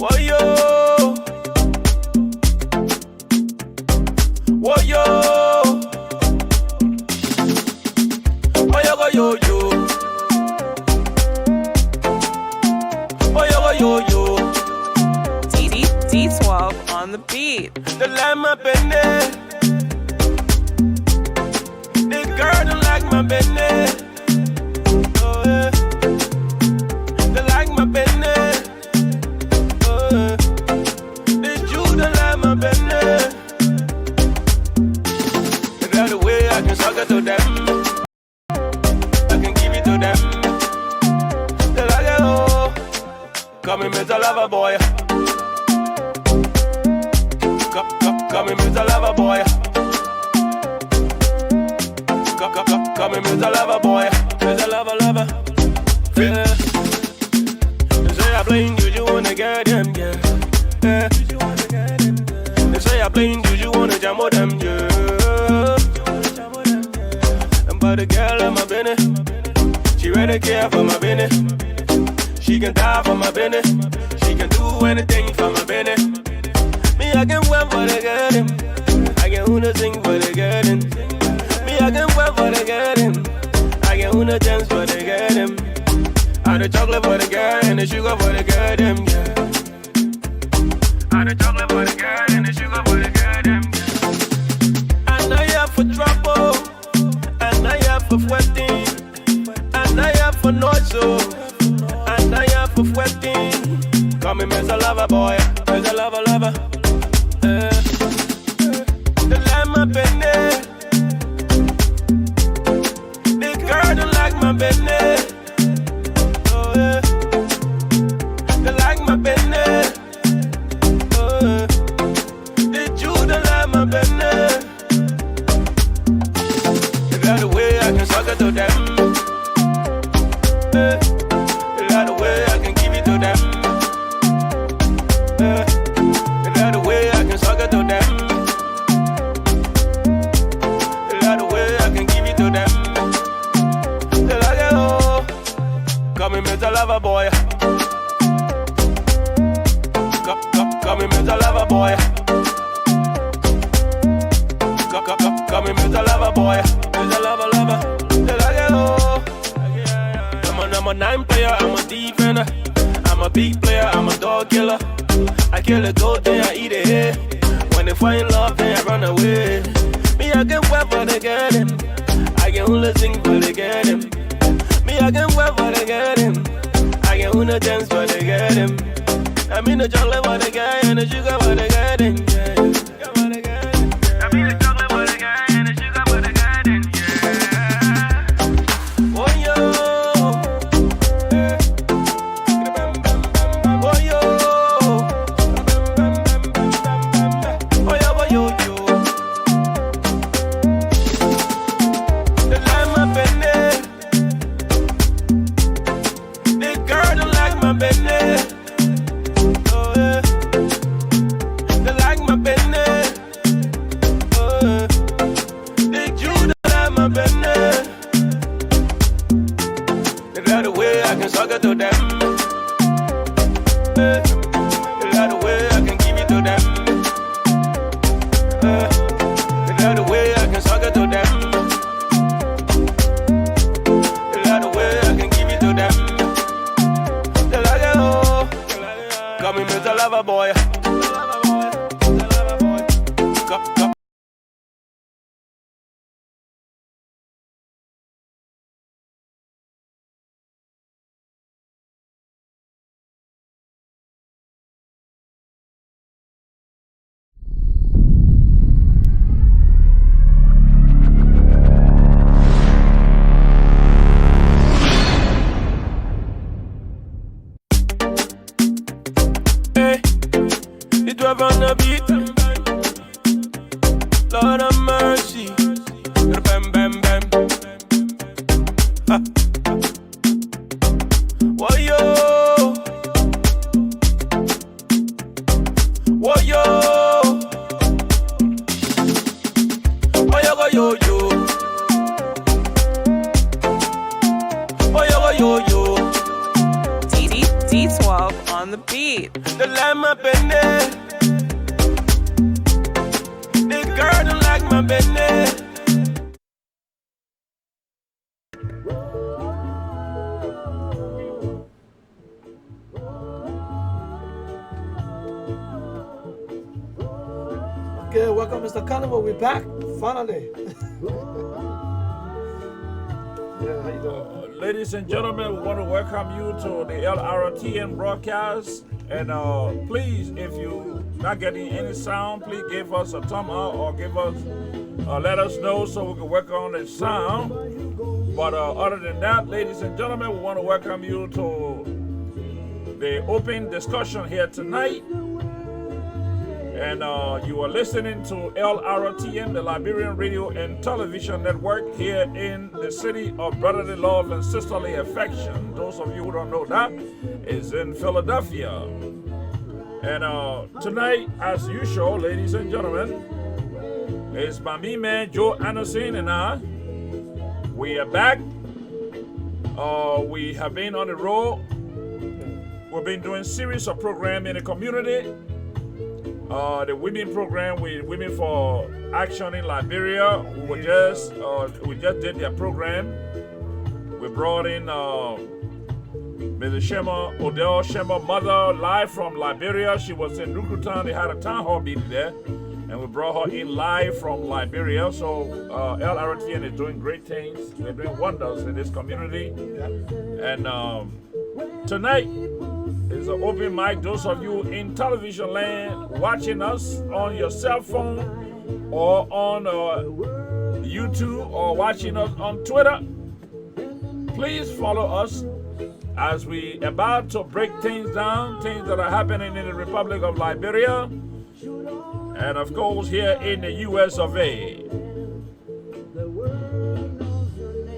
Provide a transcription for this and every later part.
Whoa yo, whoa yo, whoa yo go yo yo, whoa yo go yo yo. D12 on the beat. The lamb up in there. This girl don't like my business. Oh yeah. They like my business. Oh yeah. This Jew don't like my business. That's the way I can suck it to them. I can give it to them. They like it, oh. Come and meet a lover boy. Come and meet a lover boy. Come and meet a lover boy. Meet a lover. Yeah. They say I blame you wanna get them, yeah. Yeah. They say I blame you wanna jam with them, yeah. But the girl in my business, she ready to care for my business. She can die for my business. She can do anything for my business. Me, I can wait for the garden. I can wanna sing for the garden. Me, I can wait for the garden. I can wanna dance for the garden. I the chocolate for the girl and the sugar for the garden, yeah. I the chocolate for the girl and the sugar for the garden, yeah. And I have for trouble. And I have for sweating. And I have for noise, so. And I have for sweating. Come and miss a lover boy. Miss a lover. The lamb up in there. This girl don't like my business. Oh yeah. They like my business. Oh yeah. This Jew don't like my business. That's the way I can suck it to them. That's the way I can give it to them. That's the way I can suck it to them. That's the way I can give it to them. They like it, oh. Come and meet a lover boy. Come and meet a lover boy. Come and meet a lover boy. Meet a lover. They like it, oh. I'm a number 9 player, I'm a defender. I'm a big player, I'm a dog killer. I kill a goat, then I eat it here. When they find love, then I run away. Me, I can wait for the garden. I can only sing for the garden. Me, I can wait for the garden. I can only dance for the garden. I'm in the chocolate for the guy and the sugar for the garden, yeah. I'm in the chocolate for the guy and the sugar for the garden, yeah. Oh, yo. To them, that's the way I can give it to them. That's the way I can suck it to them. That's the way I can give it to them. They like it, oh. Come and meet a lover boy. Come. On the beat, Lord of mercy, bam bam bam. Whoa yo, whoa yo, whoa yo go yo yo, whoa yo go yo yo. D12 on the beat. The lamb up in there. This girl don't like my business. Okay, welcome, Mr. Carnival. We're back, finally. Yeah, how you doing? Ladies and gentlemen, we want to welcome you to the LRTN broadcast. And please, if you're not getting any sound, please give us a thumb up or let us know so we can work on the sound. But other than that, ladies and gentlemen, we want to welcome you to the open discussion here tonight. And you are listening to LRTN, the Liberian Radio and Television Network, here in the city of brotherly love and sisterly affection. Those of you who don't know that, is in Philadelphia. And tonight, as usual, ladies and gentlemen, it's my man Joe Anderson and I. We are back. We have been on the road. We've been doing series of programs in the community. The women program with Women for Action in Liberia. We just did their program. We brought in Mrs. Shema, Odell Shema, mother, live from Liberia. She was in Nukutan. They had a town hall meeting there, and we brought her in live from Liberia. So LRTN is doing great things. They're doing wonders in this community. And tonight is an open mic. Those of you in television land watching us on your cell phone or on YouTube or watching us on Twitter, please follow us as we about to break things down, things that are happening in the Republic of Liberia and of course here in the US of A.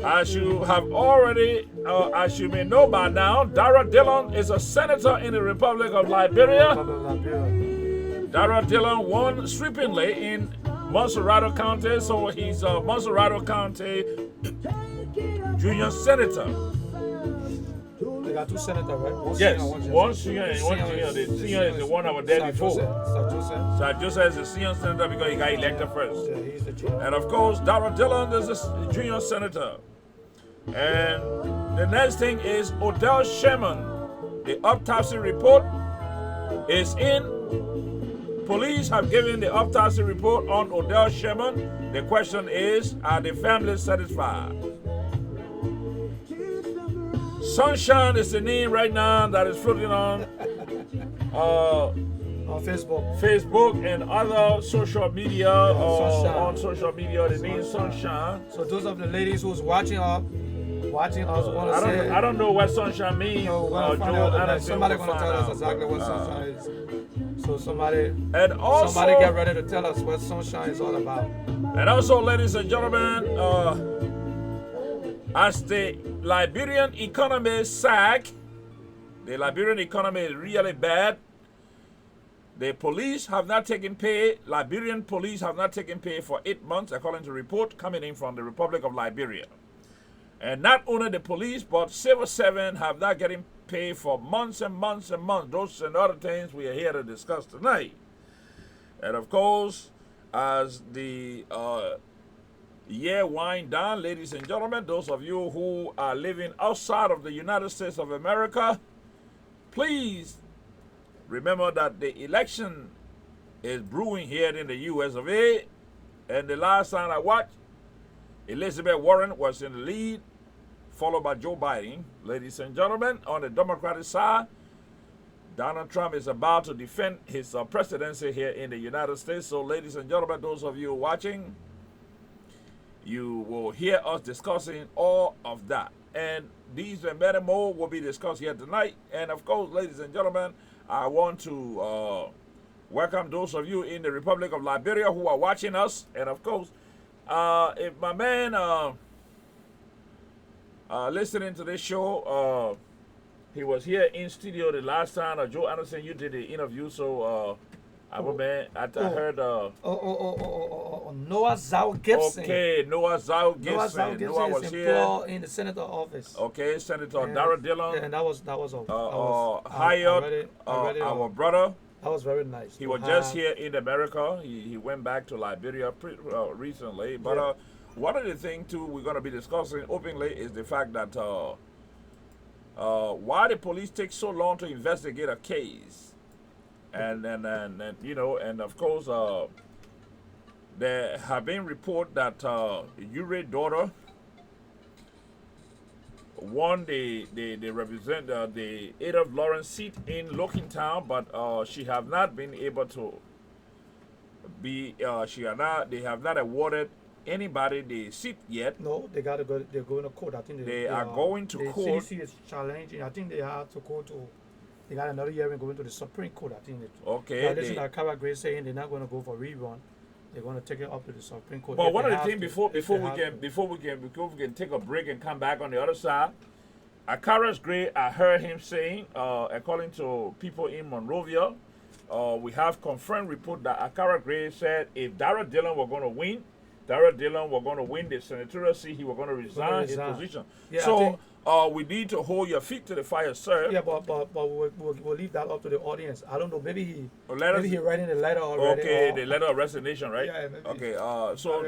As you have already, as you may know by now, Dara Dillon is a senator in the Republic of Liberia. Dara Dillon won sweepingly in Monserrato County, so he's a Monserrato County junior senator. They got two senators, right? Yes, one senior and one junior. The senior is the one that was there before. Sir Joseph is the senior senator because he got elected first. Yeah, he's the junior. And of course, Dara Dillon is a junior senator. And the next thing is Odell Sherman. The autopsy report is in. Police have given the autopsy report on Odell Sherman. The question is, are the families satisfied? Sunshine is the name right now that is floating on Facebook and other social media. On social media, the name Sunshine. So those of the ladies who's watching us want to say. I don't know what Sunshine means. Somebody gonna tell us exactly what Sunshine is. So somebody also get ready to tell us what Sunshine is all about. And also, ladies and gentlemen, as the Liberian economy sag, the Liberian economy is really bad. The police have not taken pay. Liberian police have not taken pay for 8 months, according to a report coming in from the Republic of Liberia. And not only the police, but civil servants have not getting paid for months and months and months. Those and other things we are here to discuss tonight. And of course, as the year wind down, ladies and gentlemen, those of you who are living outside of the United States of America, please remember that the election is brewing here in the US of A. And the last time I watched, Elizabeth Warren was in the lead, followed by Joe Biden. Ladies and gentlemen, on the Democratic side, Donald Trump is about to defend his presidency here in the United States. So, ladies and gentlemen, those of you watching, you will hear us discussing all of that. And these and many more will be discussed here tonight. And of course, ladies and gentlemen, I want to welcome those of you in the Republic of Liberia who are watching us. And of course, if my man listening to this show, he was here in studio the last time. Joe Anderson, you did the interview, so Our man, I heard. Noah Zhao Gibson. Okay, Noah Zhao Noah Gibson. Zhao Gibson Noah is was here. employed in the senator office. Okay, Senator Dara Dillon. And that was hired our brother. That was very nice. He was just here in America. He went back to Liberia recently. But one of the things too we're going to be discussing openly is the fact that why the police take so long to investigate a case, and you know, and of course there have been reports that Uray's daughter won the represent the Adolph Lawrence seat in Lockingtown, but she have not been able to be they have not awarded anybody the seat yet. No, they gotta go. They're going to court. I think they are going to court. CDC is challenging. I think they have to go to. They got another hearing going to the Supreme Court. I think. Okay. Listen to Cara Gray saying they're not going to go for rerun. They're going to take it up to the Supreme Court. But one of the things before we can take a break and come back on the other side, Akara's Gray, I heard him saying, according to people in Monrovia, we have confirmed report that Akara Gray said if Dara Dillon were going to win, the senatorial seat, he was going to resign his position. Yeah, so we need to hold your feet to the fire, sir. Yeah, but we'll leave that up to the audience. I don't know. Maybe he writing the letter already. Okay, the letter of resignation, right? Yeah, maybe. Okay, so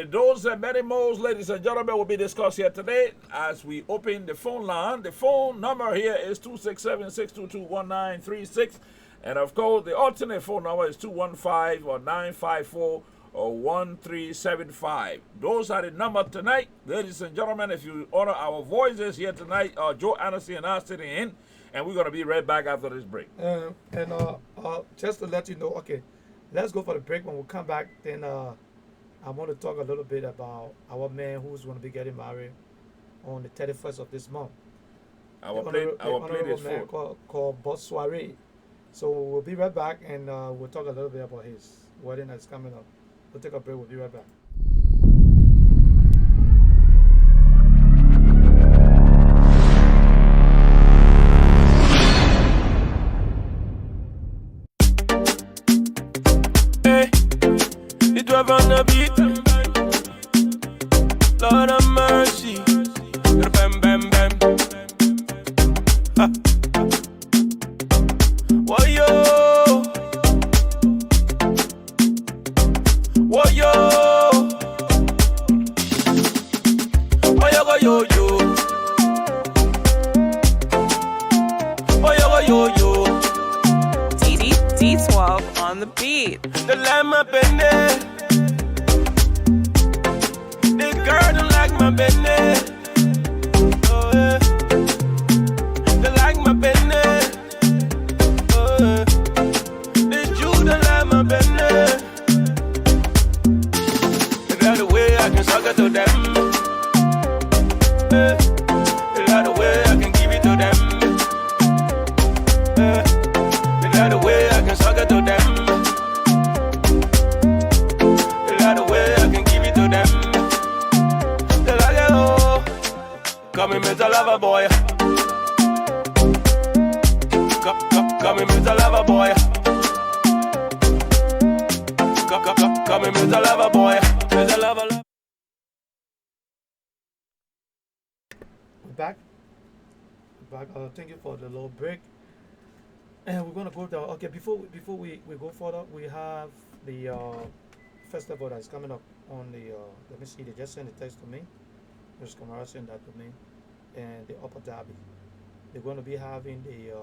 those and many more, ladies and gentlemen, will be discussed here today as we open the phone line. The phone number here is 267-622-1936. And of course, the alternate phone number is 215 or 954 or 1375. Those are the number tonight. Ladies and gentlemen, if you honor our voices here tonight, Joe Anderson and I sitting in, and we're going to be right back after this break. Just to let you know, okay, let's go for the break. When we come back, then I want to talk a little bit about our man who's going to be getting married on the 31st of this month. Our play is man called Boss Soiree. So we'll be right back, and we'll talk a little bit about his wedding that's coming up. We'll take a break. We'll be right back. Hey, it was on the beat. Lord of mercy. Bam, bam, bam. Ha. Whoa, yo. Whoa, yo. Whoa, yo, yo, yo. Whoa, yo, yo, yo. D12 on the beat. The lamb up in there. This girl don't like my business. Oh, yeah. They like my business. Oh, yeah. This Jew don't like my business. Is that the way I can suck it to them? Yeah. Is that the way I can give it to them? Yeah. Is that the way I can suck it to them? Is that the way I can give it to them? They like it, oh. Come and meet a lover boy. Come and meet a lover boy. Come and meet a lover boy. Meet a lover. We're back. Thank you for the little break. And we're gonna go down. Okay, before we go further, we have the festival that's coming up on the. Let me see. They just sent a text to me. There's Kamara sent that to me, and the Upper Derby. They're going to be having the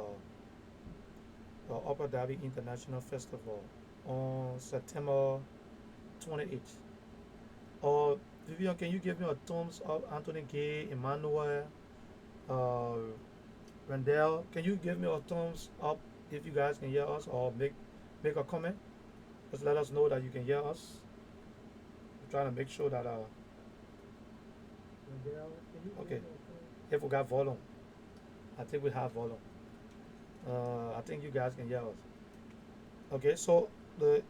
Upper Derby International Festival on September 28th. Vivian, can you give me a thumbs up? Anthony Gay, Emmanuel, Randall, can you give me a thumbs up if you guys can hear us, or make a comment? Just let us know that you can hear us. I'm trying to make sure that okay, if we got volume, I think we have volume. I think you guys can hear us. Okay, so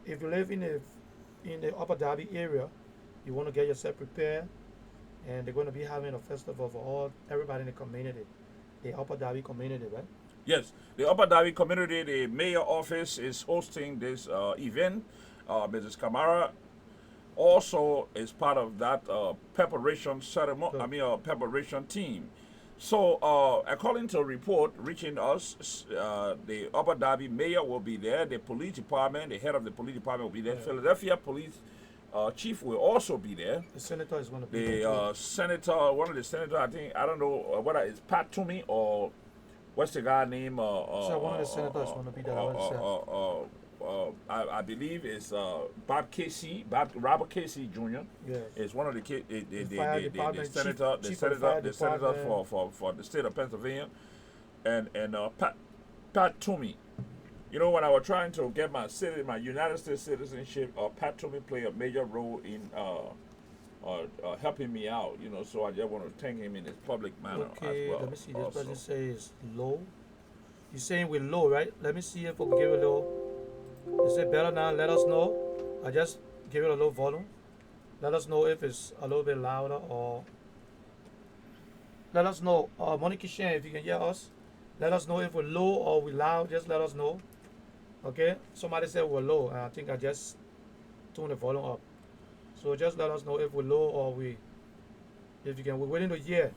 if you live in the Upper Derby area, you want to get yourself prepared, and they're going to be having a festival for everybody in the community, the Upper Derby community, right? Yes, the Upper Darby community, the mayor office is hosting this event. Mrs. Kamara also is part of that preparation ceremony. Good. Preparation team. So, according to a report reaching us, the Upper Darby mayor will be there. The police department, the head of the police department will be there. Yeah. Philadelphia police chief will also be there. The senator is going to be The there too. senator, one of the senators, I don't know whether it's Pat Toomey or what's the guy name? So one of the senators want to be there. I would say. I believe it's Robert Casey Jr. Yes. is one of the fire the department, senator, chief of the fire the senator department. for the state of Pennsylvania, and Pat Toomey. You know, when I was trying to get my United States citizenship, Pat Toomey played a major role in helping me out. You know, so I just want to thank him in his public manner Okay, as well. let me see. This also. person says low. You're saying we're low, right? Let me see if we can give it a low. Is it better now? Let us know. I just give it a low volume. Let us know if it's a little bit louder or. Let us know. Monica Shan, if you can hear us, let us know if we're low or we're loud. Just let us know. Okay? Somebody said we're low, and I think I just tuned the volume up. So just let us know if we're low or if you can. We're waiting to hear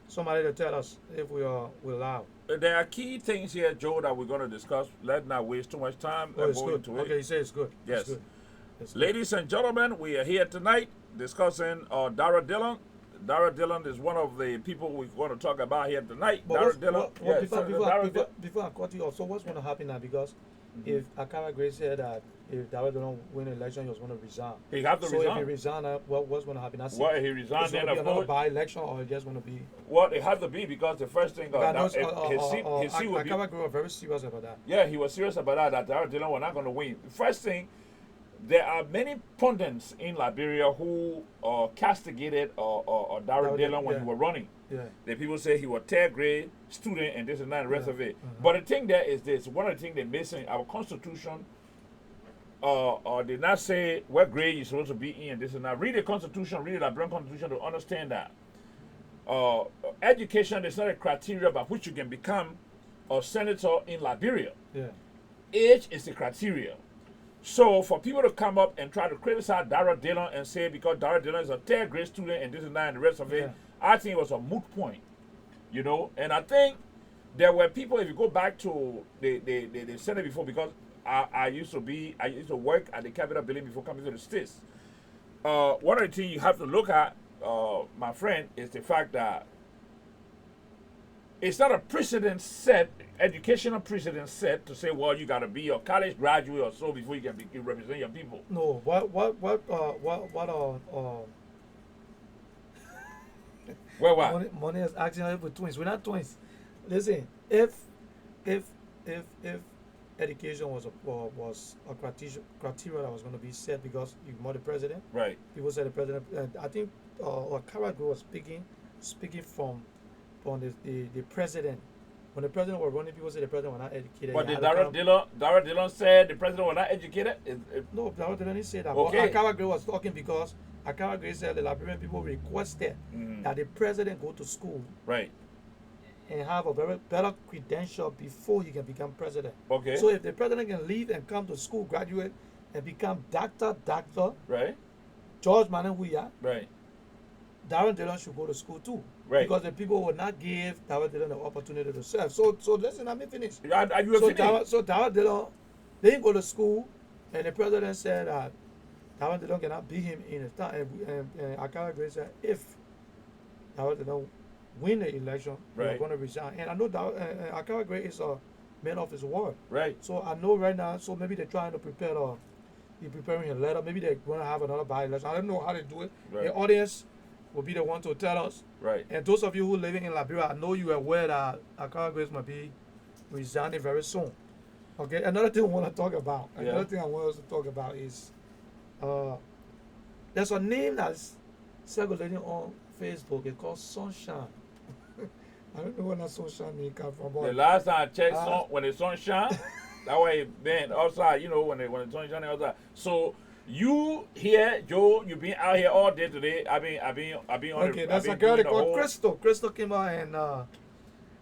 somebody to tell us if we're loud. There are key things here, Joe, that we're going to discuss. Let's not waste too much time Oh, and it's go good. into Okay, it. you say it's good. Yes. It's good. It's good. Ladies and gentlemen, we are here tonight discussing Dara Dillon. Dara Dillon is one of the people we're going to talk about here tonight. But Dara Dillon. before I cut you off, so what's going to happen now? Because if Akara Gray said that if Dara don't win the election, he was going to resign. He have to So if he resign. resign, what's going to happen? That's Well, it. he resigned It's then, going to of be another course. by-election, or it's just going to be. Well, it has to be because the first thing, his seat would be. Akara Gray was very serious about that. Yeah, he was serious about that Dara Dillon was not going to win. First thing, there are many pundits in Liberia who castigated Dara Dillon when yeah. he was running. Yeah. The people say he was third grade student and this and that and the rest Yeah. of it. Uh-huh. But the thing there is this: one of the things they're missing, our constitution did not say what grade you're supposed to be in, this and that. Read the constitution, read the Liberian constitution to understand that. Education is not a criteria by which you can become a senator in Liberia. Yeah. Age is the criteria. So for people to come up and try to criticize Dara Dillon and say because Dara Dillon is a third grade student and this and that and the rest of it, Yeah. I think it was a moot point. You know, and I think there were people, if you go back to the Senate before, because I used to work at the Capitol building before coming to the States. One of the things you have to look at, my friend, is the fact that it's not a precedent set, educational precedent set to say, well, you got to be a college graduate or so before you can represent your people. No. What? Well, what? Money is asking if we're twins. We're not twins. Listen, if education was a criteria that was going to be set because you more the president, Right. people said the president. I think Karagwe was speaking from the president. When the president was running, people said the president was not educated. But He did had to come- Dara Dillon said the president was not educated? No, Dara didn't say that. Okay. But Akara was talking because Akara said the Liberian people requested that the president go to school Right. and have a very better credential before he can become president. Okay. So if the president can leave and come to school, graduate, and become doctor, Right. George Mananguya, Right. Darren Dillon should go to school too. Right. Because the people will not give Darren Dillon the opportunity to serve. So listen, let me finish. Are you finished? Darren Dillon, they didn't go to school, and the president said that Darren Dillon cannot beat him in his time. And Akara Gray said if Darren Dillon win the election, Right. they're going to resign. And I know that Akara Gray is a man of his word. Right. So I know right now, so maybe they're trying to prepare he's preparing a letter. Maybe they're going to have another by-election. I don't know how they do it. Right. The audience will be the one to tell us. Right. And those of you who are living in Liberia, I know you are aware that Akara Grace might be resigning very soon. Okay, another thing I want to talk about. Yeah. Another thing I want us to talk about is there's a name that's circulating on Facebook. It's called Sunshine. I don't know where that Sunshine name comes from. The But last time I checked, when the sun shine, that way, man, outside, you know, when the sun shine outside. So you here, Joe, you been out here all day today. I've been on okay, the. there's I've a been girl doing they the call whole- Crystal. Crystal came out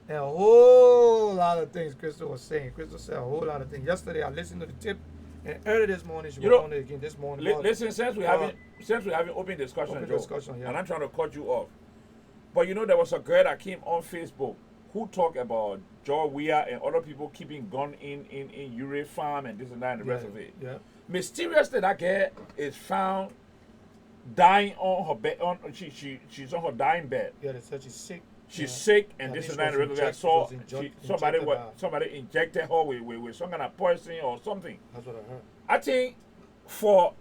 And a whole lot of things Crystal was saying. Crystal said a whole lot of things. Yesterday I listened to the tip, and early this morning she was on it again this morning. Listen, since we haven't open discussion, Joe, yeah. and I'm trying to cut you off. But you know there was a girl that came on Facebook who talked about Joe Weir and other people keeping gun in Ure Farm and this and that and the rest of it. Yeah. Mysteriously, that girl is found dying on her bed. She's on her dying bed. Yeah, they said she's sick. She's sick and this and that and the rest of it. I saw somebody injected her with some kind of poison or something. That's what I heard. I think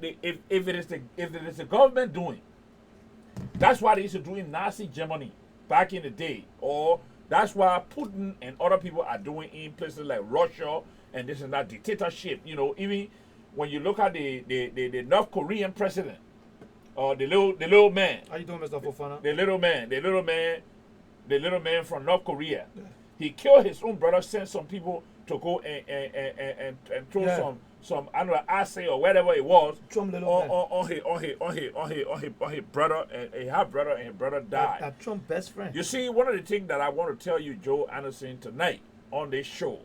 if it is the government doing, that's why they used to do in Nazi Germany back in the day, or that's why Putin and other people are doing in places like Russia and this and that dictatorship. You know, even when you look at the North Korean president, or the little man. How you doing, Mr. Fofana? The little man from North Korea. Yeah. He killed his own brother, sent some people to go and throw some I don't know, acid or whatever it was on his brother, and his half brother, and his brother died. That Trump's best friend. You see, one of the things that I want to tell you, Joe Anderson, tonight on this show,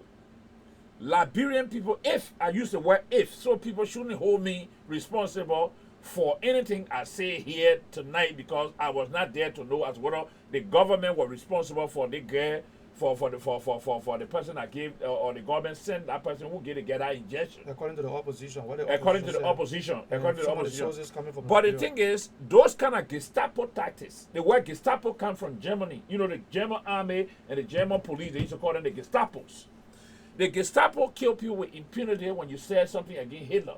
Liberian people, if I use the word if, so people shouldn't hold me responsible for anything I say here tonight, because I was not there to know as whether the government was responsible for the girl, for the person that gave, or the government sent that person who gave that injection. According to the opposition. According to the opposition. But the thing is, those kind of Gestapo tactics, the word Gestapo comes from Germany. You know, the German army and the German police, they used to call them the Gestapos. The Gestapo kill people with impunity when you say something against Hitler.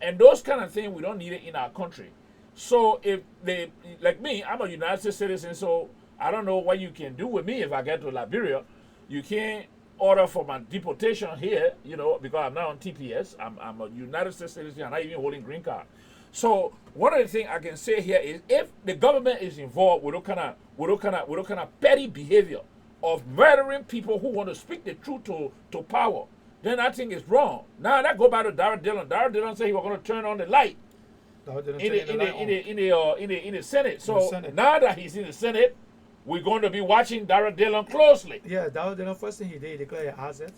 And those kind of things, we don't need it in our country. So if they, like me, I'm a United States citizen, so I don't know what you can do with me if I get to Liberia. You can't order for my deportation here, you know, because I'm not on TPS. I'm a United States citizen. I'm not even holding green card. So one of the things I can say here is, if the government is involved with those kind of petty behavior of murdering people who want to speak the truth to power, then I think it's wrong. Now that go back to Darrell Dillon. Darrell Dillon said he was going to turn on the light in the Senate. So now that he's in the Senate, we're going to be watching Darrell Dillon closely. Yeah, Darrell Dillon, first thing he did, he declared an asset.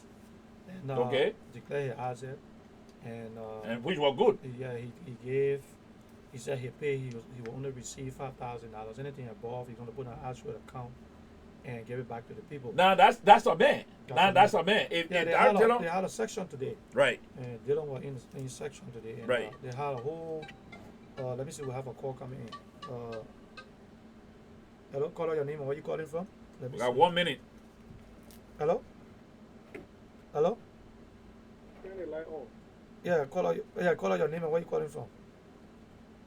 And, okay. Declared an asset. And which was good. Yeah, he said he will only receive $5,000. Anything above, he's going to put in an actual account and give it back to the people. Now that's a man. That's a man. They had a section today. Right. And Dillon was in section today. And, right. They had a whole. Let me see. We have a call coming in. Hello, call out your name and where you calling from. We got 1 minute. Hello. Hello. Turn the light on. Yeah, call out your name and where you calling from.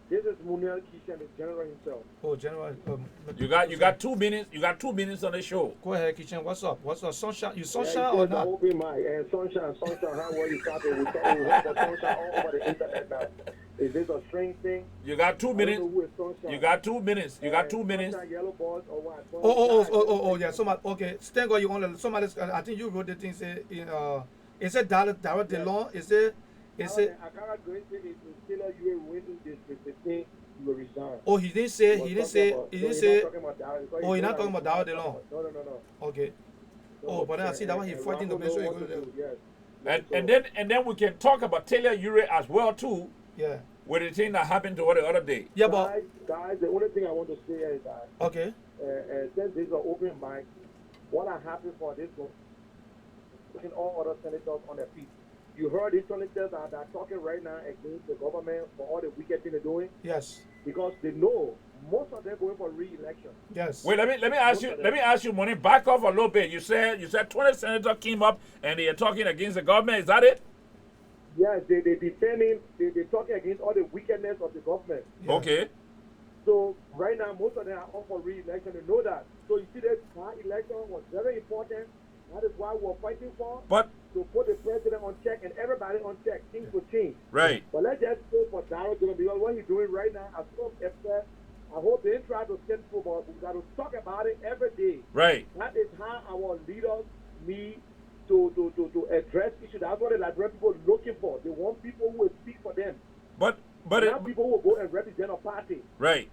This is Munel Kishan, the general himself. Oh, general. You got 2 minutes. You got 2 minutes on the show. Go ahead, Kishan. What's up? What's up? Sunshine? You sunshine or not? Open mic and sunshine. How well you got it? We have the sunshine all over the internet now. Is this a strange thing? You got 2 minutes. You got 2 minutes. You got 2 minutes. Yellow balls or what? Oh, yeah. Somebody. Okay. Thank God you only. Somebody. I think you wrote the thing. Say, is it Darrell Dillon? Is it? I can't go into it. Still, you were winning this thing. You will resign. Oh, he didn't say. He didn't say. Oh, he's not talking about Darrell Dillon. No. Okay. Oh, but then I see that one. He's fighting to make sure he goes there. And then we can talk about Taylor Ure as well too. Yeah. With the thing that happened to her the other day. Yeah, but guys, the only thing I want to say is that okay. Since this is an open mic, what are happy for this one? Putting all other senators on their feet. You heard these senators that are talking right now against the government for all the wicked thing they're doing. Yes. Because they know most of them going for re-election. Yes. Wait, let me ask you, Money, back off a little bit. You said 20 senators came up and they are talking against the government. Is that it? Yes, they're defending, they're talking against all the wickedness of the government. Yeah. Okay. So right now, most of them are up for re-election. They know that. So you see, that election was very important. That is why we're fighting for. But to put the president on check and everybody on check. Things will change. Right. But let's just go for Darrell Dillon, because what he's doing right now, I'm so upset. I hope they try to send football. We got to talk about it every day. Right. That is how our leaders need to address issues. That's what the Liberian people are looking for. They want people who will speak for them. But not people who will go and represent a party. Right.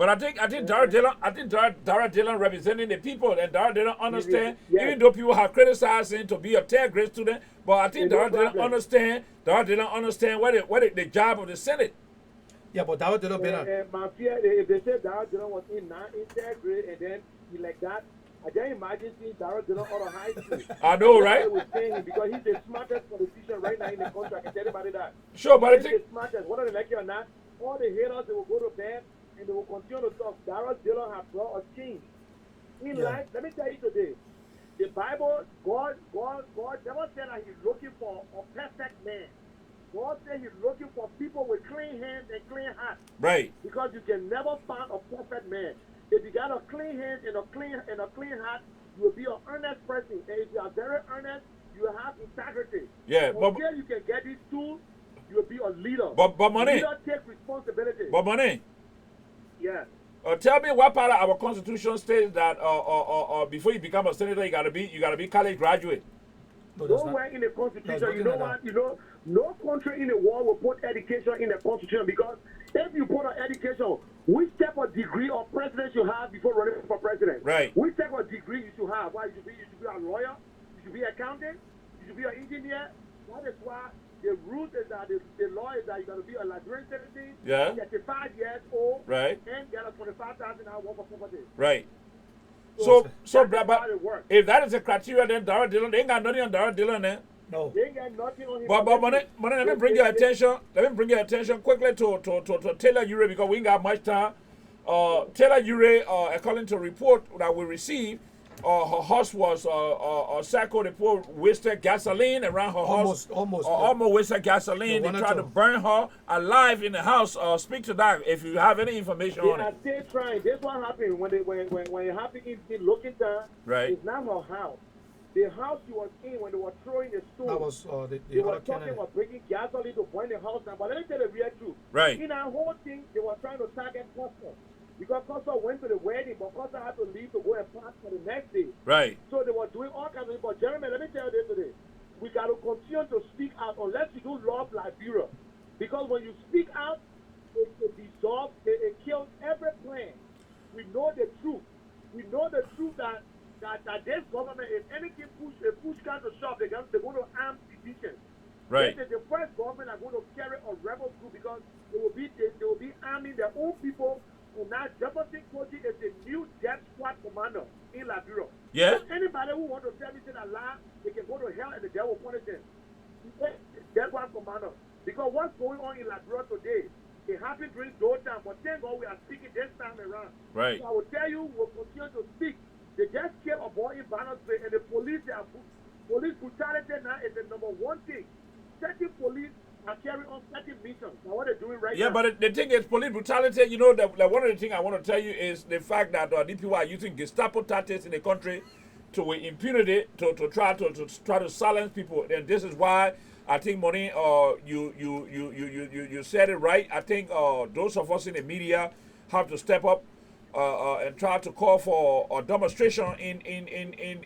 But I think Dara Dillon representing the people, and Dara Dillon understand. Yes. Even though people have criticized him to be a third grade student, but I think No Dara Dillon problem. understand. Dara Dillon understand the job of the Senate. Yeah, but that would been And my fear, if they said Darrell Dillon was in third grade and then he like that, I can't imagine seeing Darrell Dillon out of high school. I know, right? Was saying him because he's the smartest politician right now in the country. I can tell everybody that. Sure, but I He's think the smartest. Whether they like it or not, all the haters, they will go to bed and they will continue to talk. Darrell Dillon has brought a change in life. Let me tell you today, the Bible, God never said that he's looking for a perfect man. God said he's looking for people with clean hands and clean hearts. right. Because you can never find a perfect man. If you got a clean hand and a clean heart, you will be an earnest person. And if you are very earnest, you will have integrity. Yeah, but Until you can get these tools, you will be a leader. But money. Leader take responsibility. But money. Yeah. Tell me what part of our Constitution states that before you become a senator, you gotta be college graduate. No, that's not. Nowhere in the That's Constitution, not you know like what? You know, no country in the world will put education in the Constitution because if you put an education, which type of degree of president you have before running for president? Right. Which type of degree you should have? Why you should be a lawyer, you should be an accountant, you should be an engineer. That is why the rule is that the law is that you got to be a Liberian citizen, Yeah. 35 years old, Right. and get a $25,000 worth of property. Right. So That's but how it works. if that is the criteria, then Dara Dillon, they ain't got nothing on Dara Dillon then. No. They ain't got nothing on him. But money, let me bring your attention. Let me bring your attention quickly to Taylor Ure because we ain't got much time. Taylor Ure, according to a report that we received, her house was Saco. They poured wasted gasoline around her house. Almost wasted gasoline. They tried to burn her alive in the house. Speak to that if you have any information They on are it. still trying. This what happened when it happened in Lookington. Right. It's not her house. The house she was in when they were throwing the stone. That was they the were other talking candidate. about bringing gasoline to burn the house down. But let me tell you the real truth. Right. In our whole thing, they were trying to target Costa. Because Costa went to the wedding, but Costa had to leave to go and pass for the next day. Right. So they were doing all kinds of things. But gentlemen, let me tell you this today. We got to continue to speak out unless you do love Liberia. Because when you speak out, it dissolves, it kills every plan. We know the truth. We know the truth that this government, if anything push comes to shove, they're going to arm citizens. Right. This is the first government are going to carry a rebel group because they will be arming their own people. And now Jefferson Koji is the new death squad commander in Liberia. Yeah. So anybody who wants to tell me that lie, they can go to hell and the devil will punish them. Death squad commander. Because what's going on in Liberia today, it happened during those times, but thank God we are speaking this time around. Right. So I will tell you, we'll continue to speak. They just killed a boy in Bannersville, and the police brutality now is the number one thing. Certain police are carrying on certain missions. Now what they're doing right now. Yeah, but the thing is, police brutality, you know, that one of the things I want to tell you is the fact that these people are using Gestapo tactics in the country to impunity to try to silence people. And this is why I think, Moni, you said it right. I think those of us in the media have to step up and try to call for a demonstration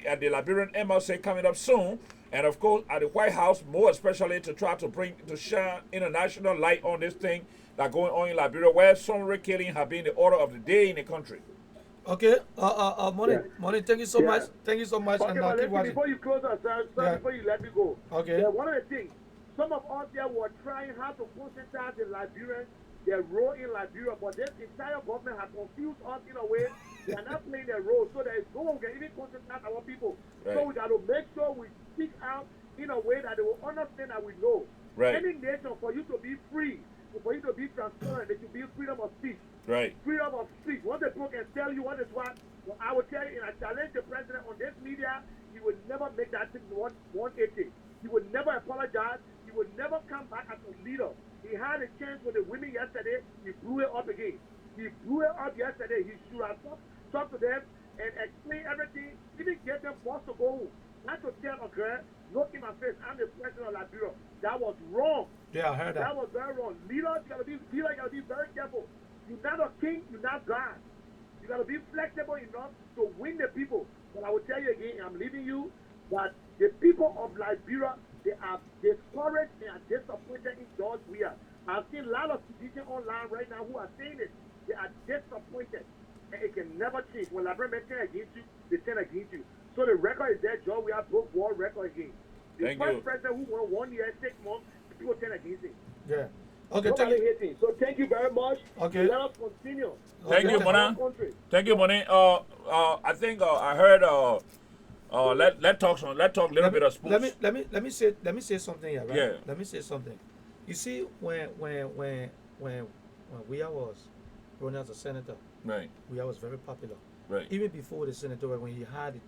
at the Liberian embassy coming up soon. And of course, at the White House, more especially to try to shine international light on this thing that's going on in Liberia, where summary killing have been the order of the day in the country. Okay. Money. Thank you so much. Thank you so much. Okay, And but keep listen, watching. before you close us, before you let me go. Okay. Yeah, one of the things, some of us there were trying how to concentrate the Liberians, their role in Liberia, but this entire government has confused us in a way. They are not playing their role, so there is no one can even concentrate our people. Right. So we got to make sure we speak out in a way that they will understand that we know. Right. Any nation, for you to be free, for you to be transparent, there should be freedom of speech. Right. Freedom of speech. What the book can tell you what is what, well, I will tell you, and I challenge the president on this media, he would never make that thing 180. He would never apologize. He would never come back as a leader. He had a chance with the women yesterday. He blew it up again. He blew it up yesterday. He should have talked to them and explain everything, even get them forced to go home. Not to tell a girl, look in my face, I'm the president of Liberia. That was wrong. Yeah, I heard that. That was very wrong. Leaders gotta be very careful. You're not a king, you're not God. You gotta be flexible enough to win the people. But I will tell you again, I'm leaving you that the people of Liberia, they are discouraged and are disappointed in George Weah. I've seen a lot of citizens online right now who are saying it. They are disappointed. And it can never change. When Liberian turn against you, they turn against you. So the record is there, Joe. We have broke world record again. The Thank first you. president who won 1 year, 6 months, people turn against him. Yeah. Okay, Nobody thank you. hates him. So thank you very much. Okay. Let us continue. Thank you, Okay. Bona. Country. Thank you, Bonnie. I think I heard. Let's talk a little bit of sports. Let me say something here, right? Yeah. Let me say something. You see, when we was running as a senator, Right. we was very popular. Right. Even before the senator, when he had the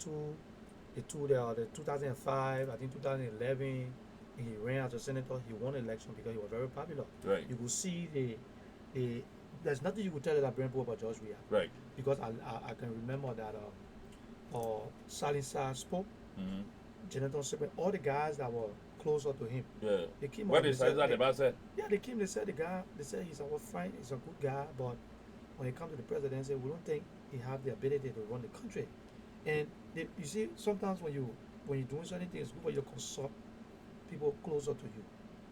2005, I think 2011, and he ran as a senator, he won the election because he was very popular. Right. You could see the there's nothing you could tell that Brent about George Weah. Right. Because I can remember that Salisa spoke, Mm-hmm. Jonathan Sepen, all the guys that were closer to him. Yeah. They came What out, is they that said, about? Said? yeah, they came, they said he's our friend, he's a good guy, but when it comes to the presidency, we don't think he have the ability to run the country. And you see, sometimes when you're doing certain things, it's good for you to consult people closer to you.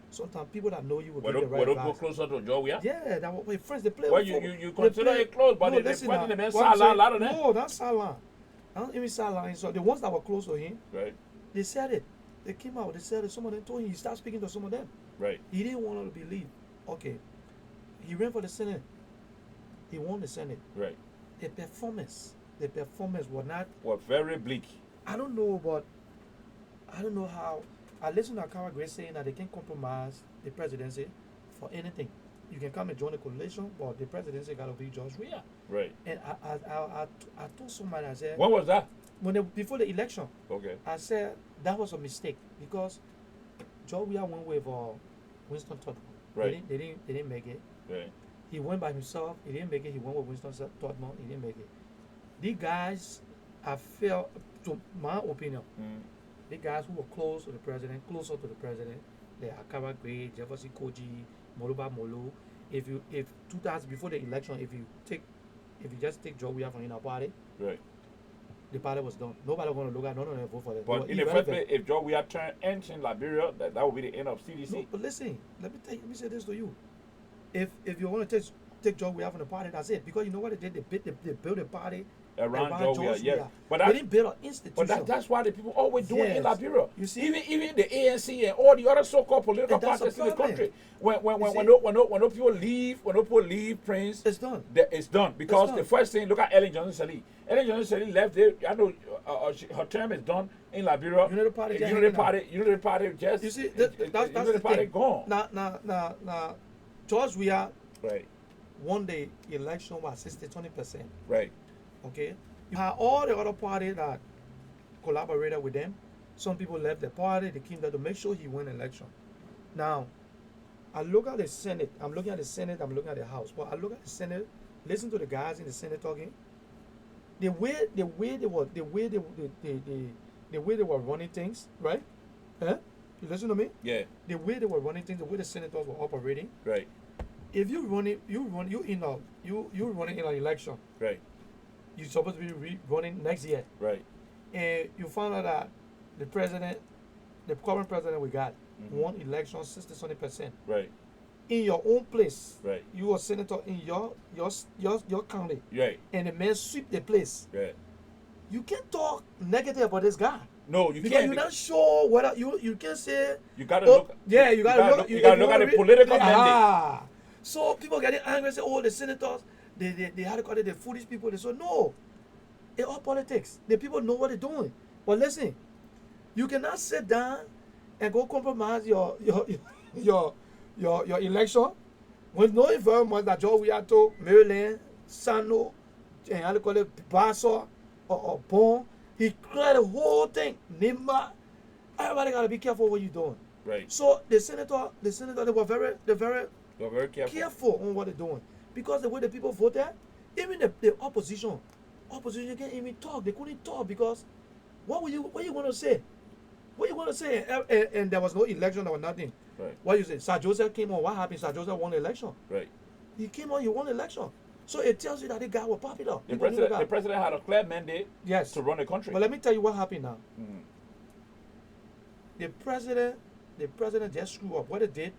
Sometimes people that know you will give you the right What go advice. closer to Joe? Yeah. Yeah, that my friends they play. Well, with football. you They consider play- it close, but no, they listen fighting now, the man what I'm Salah, a saying- lot of them. No, that's Salah. I don't even Salah. So the ones that were close to him, Right. they said it. They came out. They said it. Some of them told him. He started speaking to some of them. Right. He didn't want to believe. Okay, he ran for the Senate. He won the Senate. Right. The performance was not. Was very bleak. I don't know, but I don't know how. I listened to Akawa Grace saying that they can compromise the presidency for anything. You can come and join the coalition, but the presidency got to be George Weah. Right. And I told somebody, I said, When was that? before the election, Okay. I said that was a mistake because George Weah went with Winston Tottenham. Right. They didn't make it. Right. He went by himself. He didn't make it. He went with Winston Tottenham. He didn't make it. These guys, I felt, to my opinion, Mm. the guys who were closer to the president, the Akawa Gray, Jefferson Koji, Moluba Molu. If 2000 before the election, if you just take Joe Weah from in our party, Right. the party was done. Nobody want to look at. None of them vote for them. But in the first place, if Joe Weah turned ends in Liberia, that would be the end of CDC. no, but listen, let me say this to you. If you want to take Joe Weah from the party, that's it. Because you know what they did? They built a party Around Joe Weah, yes. But they didn't build an institution. But that's why the people always do it in Yes. Liberia. You see? even the ANC and all the other so-called political And that's the parties in the problem. country, when see? no people leave, Prince, It's done. It's done because done. the first thing. Look at Ellen Johnson Sirleaf. Ellen Johnson Sirleaf left there. I know her term is done in Liberia. Unity Party, And yeah, Unity Party just. You see, Unity that's the Party thing. gone. Now, George Weah Right. won the election by 20%. Right. Okay, you had all the other parties that collaborated with them. Some people left the party. They came there to make sure he won the election. Now, I look at the Senate. I'm looking at the Senate. I'm looking at the House. But I look at the Senate. Listen to the guys in the Senate talking. The way they were running things, right? Huh? You listen to me. Yeah. The way they were running things, the way the senators were operating. Right. If you running in an election, Right. you're supposed to be running next year, Right. and you found out that the current president we got, won election 60-something%. Right. In your own place, Right. you are senator in your county, Right. and the man sweep the place. Right. You can't talk negative about this guy No, you because can't. you're not sure whether you can't say. You gotta Oh, look. yeah, you gotta look. You gotta look at the political mandate. Ah. So people getting angry and say, "Oh, the senators, they had to call it the foolish people." They say, "No, it's all politics. The people know what they're doing." But listen, you cannot sit down and go compromise your election with no environment that Joe Weah, Maryland, Sano, and how to call it, Basso or Bon. He cleared the whole thing. Nimba. Everybody gotta be careful what you're doing. Right. So the senator, they were very You're very careful. careful on what they're doing because the way the people voted, even the opposition can't even talk. They couldn't talk because what you want to say? What you want to say? And there was no election, there was nothing. Right. What you say? Sir Joseph came on. What happened? Sir Joseph won the election. Right. He came on. He won the election. So it tells you that the guy was popular. The People knew president, guy. the president had a clear mandate Yes. to run the country. But let me tell you what happened now. Mhm. The president just screwed up. What they did,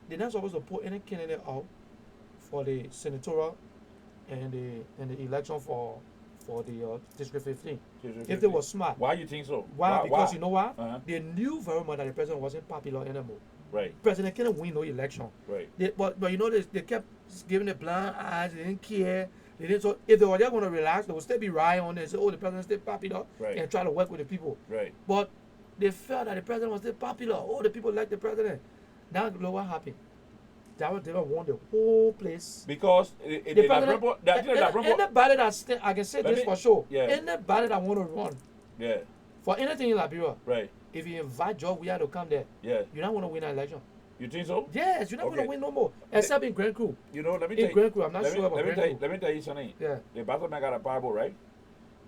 they're not supposed to put any candidate out for the senatorial in the election for the District 15. District If they 15. were smart. Why you think so? Why? Because you know what? Uh-huh. They knew very much that the president wasn't popular anymore. Right. President couldn't win no election. Right. But you know they kept giving the blind eyes. They didn't care. They didn't. So if they were just going to relax, they would still be rioting on it and say, "Oh, the president still popular," Right. and try to work with the people. Right. But they felt that the president was still popular. Oh, the people like the president. Now look what happened. Darrell Dillon won the whole place. Because The president, anybody that I can say Let this me- for sure. yeah. Anybody that want to run yeah. for anything in Liberia, Right. if you invite George Weah to come there, Yeah. you're not going to win an election. You think so? Yes, you're not going Okay. to win no more. Except in Grand Crew. You know, let me In tell Grand you. Crew, I'm not Let me, sure about let me Grand tell you, Crew. let me tell you something. Yeah. The Batman got a parable, right?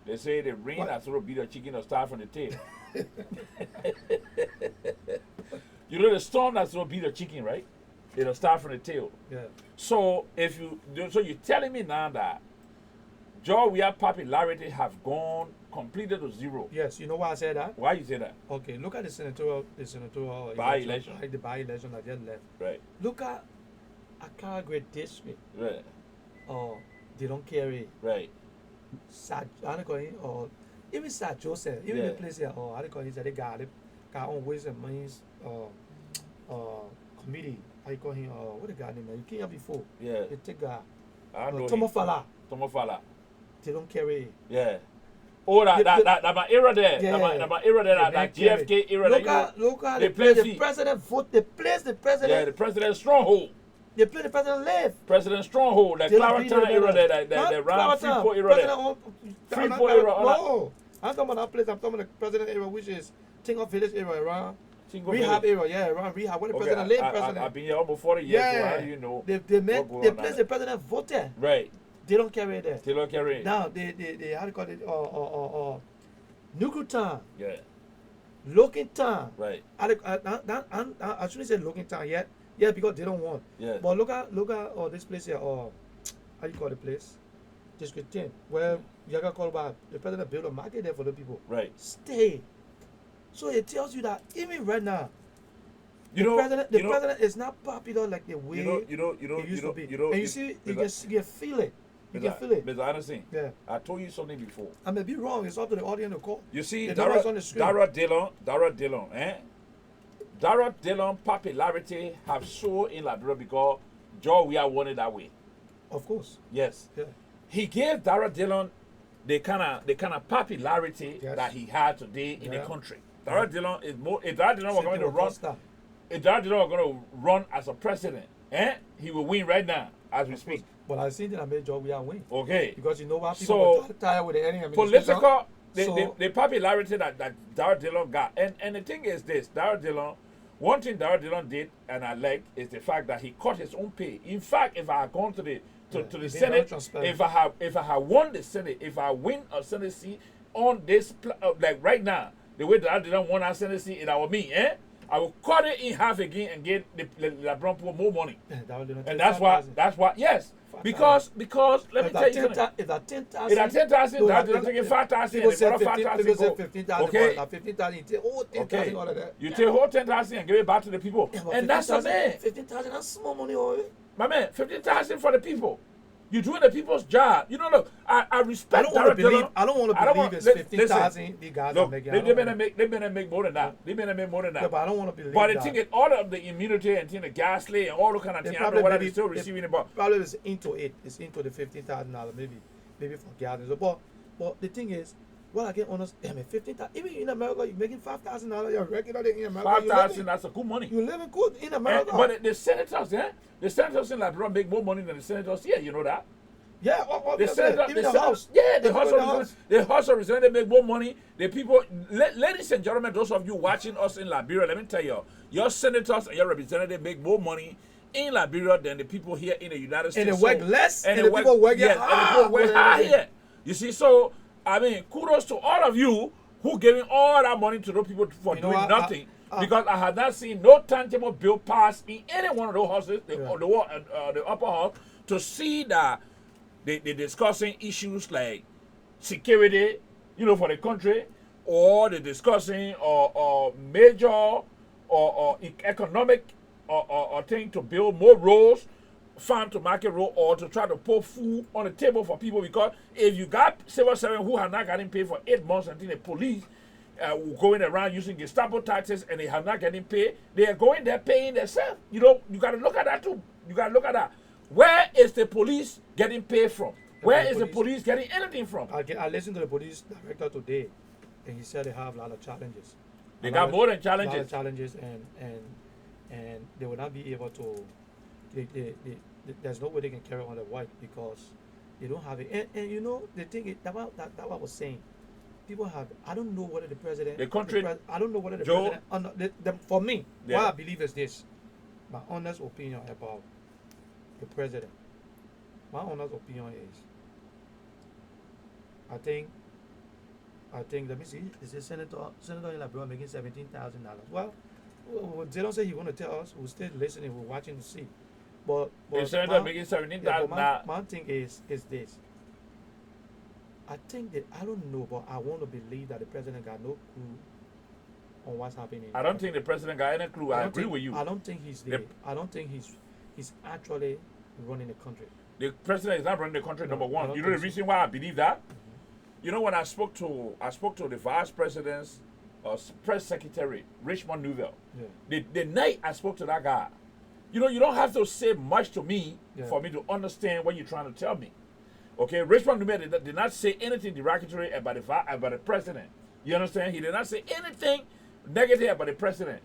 They say the rain What? that sort of beat a chicken or start from the tail. You know the storm that sort of beat a chicken, right? It'll start from the tail. Yeah. So if you so you're telling me now that George Weah popularity have gone completely to zero. Yes, you know why I said that? Why you say that? Okay, look at the senatorial By-election. like the by-election that just left. Right. Look at Accra Great District. Right. They don't carry. Right. I don't call it, or even Sir Joseph, even Yeah. the place here, I don't call it, they got on ways and means committee. I call him, what the guy name? You came here before. Yeah. They take I know. Tomofala. Tomofala. They don't carry. Yeah. Oh, that my era there. Yeah. That my era there. That GFK era there. Look at they the play place the fee. president vote. The place the president. Yeah, the president's stronghold. They play the president live. President stronghold. That They don't beat Clarendon the era there. president. That round Clarendon. Freeport era President there. on- Freeport era on No, I'm talking about that place. I'm talking about the president era, which is Tingle Village era, around Single rehab village. era. Yeah, around rehab. Where the Okay, president live, I've president. been here almost 40 years, so Yeah. how do you know? They what goes the on place there? the president voted. Right. They don't carry there. Taylor Carey. Now they how do you call it? Nuku Town, Yeah. Looking Town. Right. I shouldn't say Looking Town yet. Yeah, because they don't want. Yeah. But look at this place here. How you call the place? District 10, where Yaga called back the president built a market there for the people. Right. Stay. So it tells you that even right now, You the know. president is not popular like the way You know. it used to be. You know. And you see, you can feel it. You can feel it. Mr. Anderson. Yeah. I told you something before. I may be wrong. It's up to the audience to call. You see, The numbers on the screen. Dara Dillon, eh? Dara Dillon popularity have soared in Liberia because George Weah won it that way. Of course. Yes. Yeah. He gave Dara Dillon the kind of popularity Yes. that he had today in the Yeah. country. Dara Dillon is more. If Dara Dillon was going to Simple run, Costa. if Dara Dillon was going to run as a president, he will win right now as we speak. But I think that I made George Weah win. Okay. Because you know what? So, People were tired with the ending administration. Political, So- the popularity that Dara Dillon got, and the thing is this: Dara Dillon, one thing Dara Dillon did, and I like, is the fact that he cut his own pay. In fact, if I had gone to the Yeah, the he been very Senate, transparent. if I had won the Senate, if I win a Senate seat on this like right now, the way Dara Dillon won our Senate seat, it was me, I will cut it in half again and get the LeBron pool more money. Yeah, that would do And that's why yes. 5,000. Because let me tell you something. If that 10,000. If that 10,000, Dara Dillon taking 5,000, People and say the other 5,000 people say go. 15,000. Okay. That 15,000. You take, oh, 10,000, Okay. all of that. You take whole 10,000 and give it back to the people. Yeah, but And that's a 15,000 man. 15,000, that's small money, oh. My man, 15,000 for the people. You're doing the people's job. You know, look, I I respect don't want Dara to believe. Dillon. I don't want I to don't believe want- it's li- 15,000. The guys are Look, making. they better make more than that. They better make more than that. Yeah, but I don't want to believe But the that. thing is, all of the immunity and thing, the gas lay and all the kind of They thing, I don't know probably whether maybe- they're still they receiving it, but Probably it's into it. It's into the $15,000 maybe for gallons. But the thing is, what I get honest, I mean, 15,000. Even in America, you're making $5,000. You're regularly in America. 5,000, that's a good money. You're living good in And, America. but the senators, the senators in Liberia make more money than the senators here. You know that. yeah, The senator, even the senator- house. yeah, the Even House the of Representatives, the House of Representatives make more money. The people, ladies and gentlemen, those of you watching us in Liberia, let me tell you, your senators and your representatives make more money in Liberia than the people here in the United States. And they work less, and they the people work yes, hard. and the people work hard Yeah. here. You see, so I mean, kudos to all of you who giving all that money to those people for You know doing what? nothing. Because I have not seen no tangible bill passed in any one of those houses, the upper house, to see that they're discussing issues like security, for the country, or they're discussing major or economic or thing to build more roads, farm to market road or to try to put food on the table for people, because if you got civil servants who have not gotten paid for 8 months until the police going around using Gestapo tactics and they have not getting paid, they are going there paying themselves. You know, you got to look at that too. You got to look at that. Where is the police getting paid from? Where is the police getting anything from? I listened to the police director today, and he said they have a lot of challenges. They got more than A lot of challenges. challenges, and they will not be able to. There's no way they can carry on the work because they don't have it. And you know the thing is that what I was saying. People have. I don't know whether the president. The country. I don't know whether the Joe, president. For me, yeah. what I believe is this. My honest opinion about the president. My honest opinion is. I think. Let me see. Is the senator in Liberia making $17,000? Well, they don't say he's going to tell us. We're still listening. We're watching to see. But The senator making 17,000 now. my thing is this. I think that I don't know, but I want to believe that the president got no clue on what's happening. I don't think the president got any clue. I agree with you. I don't think he's there. I don't think he's actually running the country. The president is not running the country. No, Number I one. don't You know the think so. reason why I believe that? You know, when I spoke to the vice president's press secretary, Richmond Newville, Yeah. the night I spoke to that guy, you know, you don't have to say much to me Yeah. for me to understand what you're trying to tell me. Okay, Richmond Newville did not say anything derogatory about the president. You understand? He did not say anything negative about the president.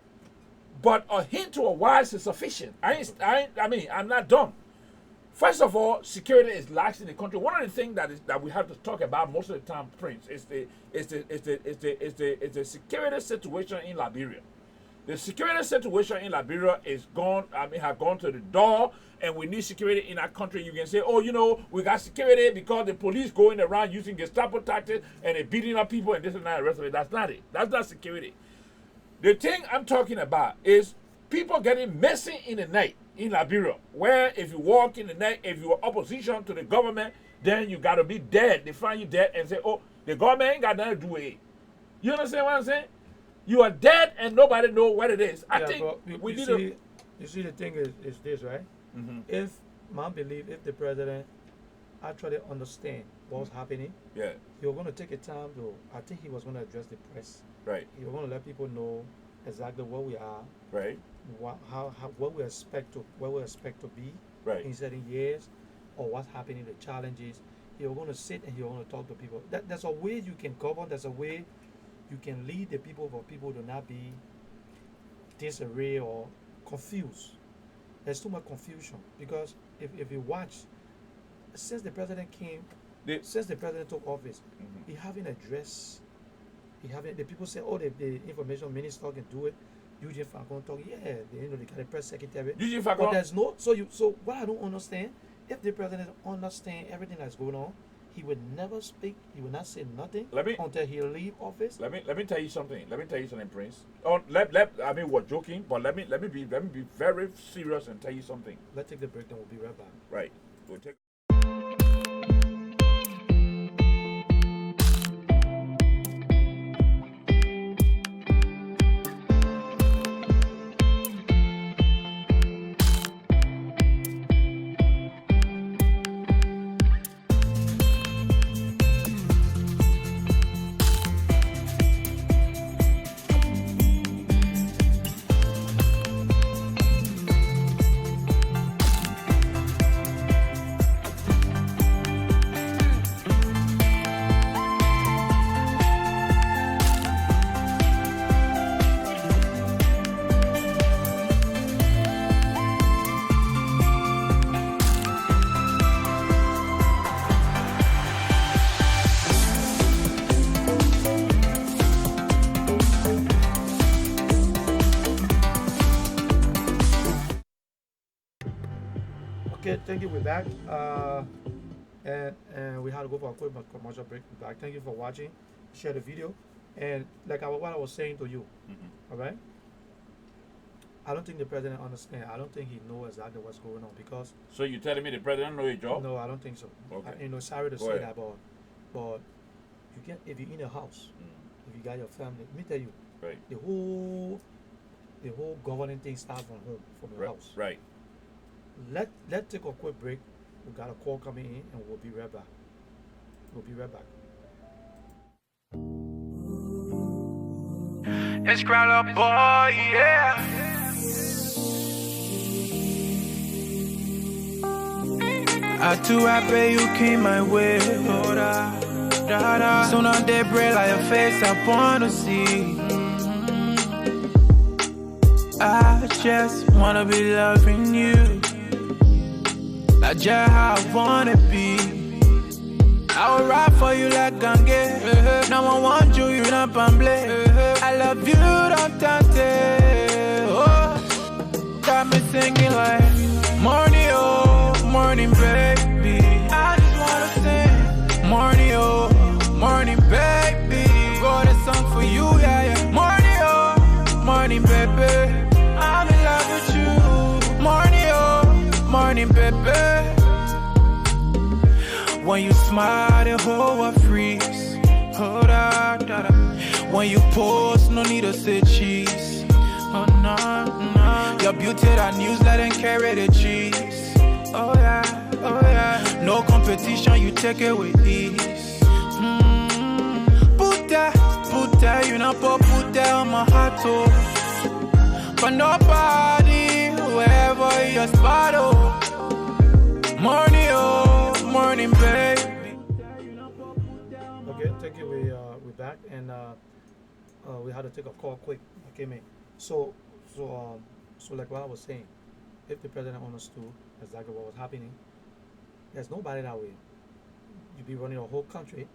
But a hint to a wise is sufficient. I'm not dumb. First of all, security is lax in the country. One of the things that we have to talk about most of the time, Prince, is the security situation in Liberia. The security situation in Liberia have gone to the door, and we need security in our country. You can say, oh, you know, we got security because the police going around using Gestapo tactics and they're beating up people and this and that and the rest of it. That's not it. That's not security. The thing I'm talking about is people getting messy in the night in Liberia, where if you walk in the night, if you are opposition to the government, then you got to be dead. They find you dead and say, oh, the government ain't got nothing to do with it. You understand what I'm saying? You are dead and nobody know what it is. I think we need to. You see, the thing is this, right? Mm-hmm. If the president actually understand what's happening, Yeah, he was going to take a time to. I think he was going to address the press. right, He was going to let people know exactly where we are, right, what we expect to be right. in certain years, or what's happening, the challenges. He was going to sit and he was going to talk to people. There's a way you can govern. There's a way you can lead the people for people to not be disarray or confused. There's too much confusion because if you watch, since the president took office, Mhm. he haven't addressed. The people say, oh, the information minister can do it. Eugene Falcon talk, yeah, they got a press secretary. Eugene But Falcon, there's no so what I don't understand, if the president understand everything that's going on, he would never speak, he would not say nothing until he leave office. let me tell you something. Let me tell you something, Prince. Oh, I mean, we're joking, but let me be very serious and tell you something. Let's take the break, then we'll be right back. Right. We'll take. Okay, thank you. We're back. And we had to go for a quick commercial break. We're back. Thank you for watching. Share the video. And like what I was saying to you, all right? I don't think the president understands. I don't think he knows exactly what's going on because. So you telling me the president know his job? No, I don't think so. Okay. Sorry to Go say ahead. that, but you can if you're in a house, if you got your family. Let me tell you, Right. the whole governing thing starts from home, from your house. Right. let's take a quick break. We got a call coming in, and we'll be right back. We'll be right back. It's Growler Boy, yeah. I too happy you came my way. Oh, da, da, da. Soon on they break like your face, I wanna see. I just wanna be loving you. Like just how I wanna be. I will ride for you like Gange. Now I want you, you not pamble. I love you, don't tante. Oh, got me singing like morning, oh, morning, baby. I just wanna sing morning, oh, morning, baby. Got a song for you, yeah, yeah. Morning, oh, morning, baby. I'm in love with you. Morning, oh, morning, baby. When you smile, the whole world freeze. Oh, da, da, da. When you pose, no need to say cheese. Oh, no, no. Your beauty, that newsletter and carry the cheese. Oh, yeah, oh, yeah. No competition, you take it with ease. Put that, you know, put that on my heart, oh. For nobody, wherever your spot, oh. Morning, oh, morning, baby. Okay, thank you. We're back, and we had to take a call quick. I came in. So like what I was saying, if the president understood exactly what was happening, there's nobody that way. You'd be running a whole country,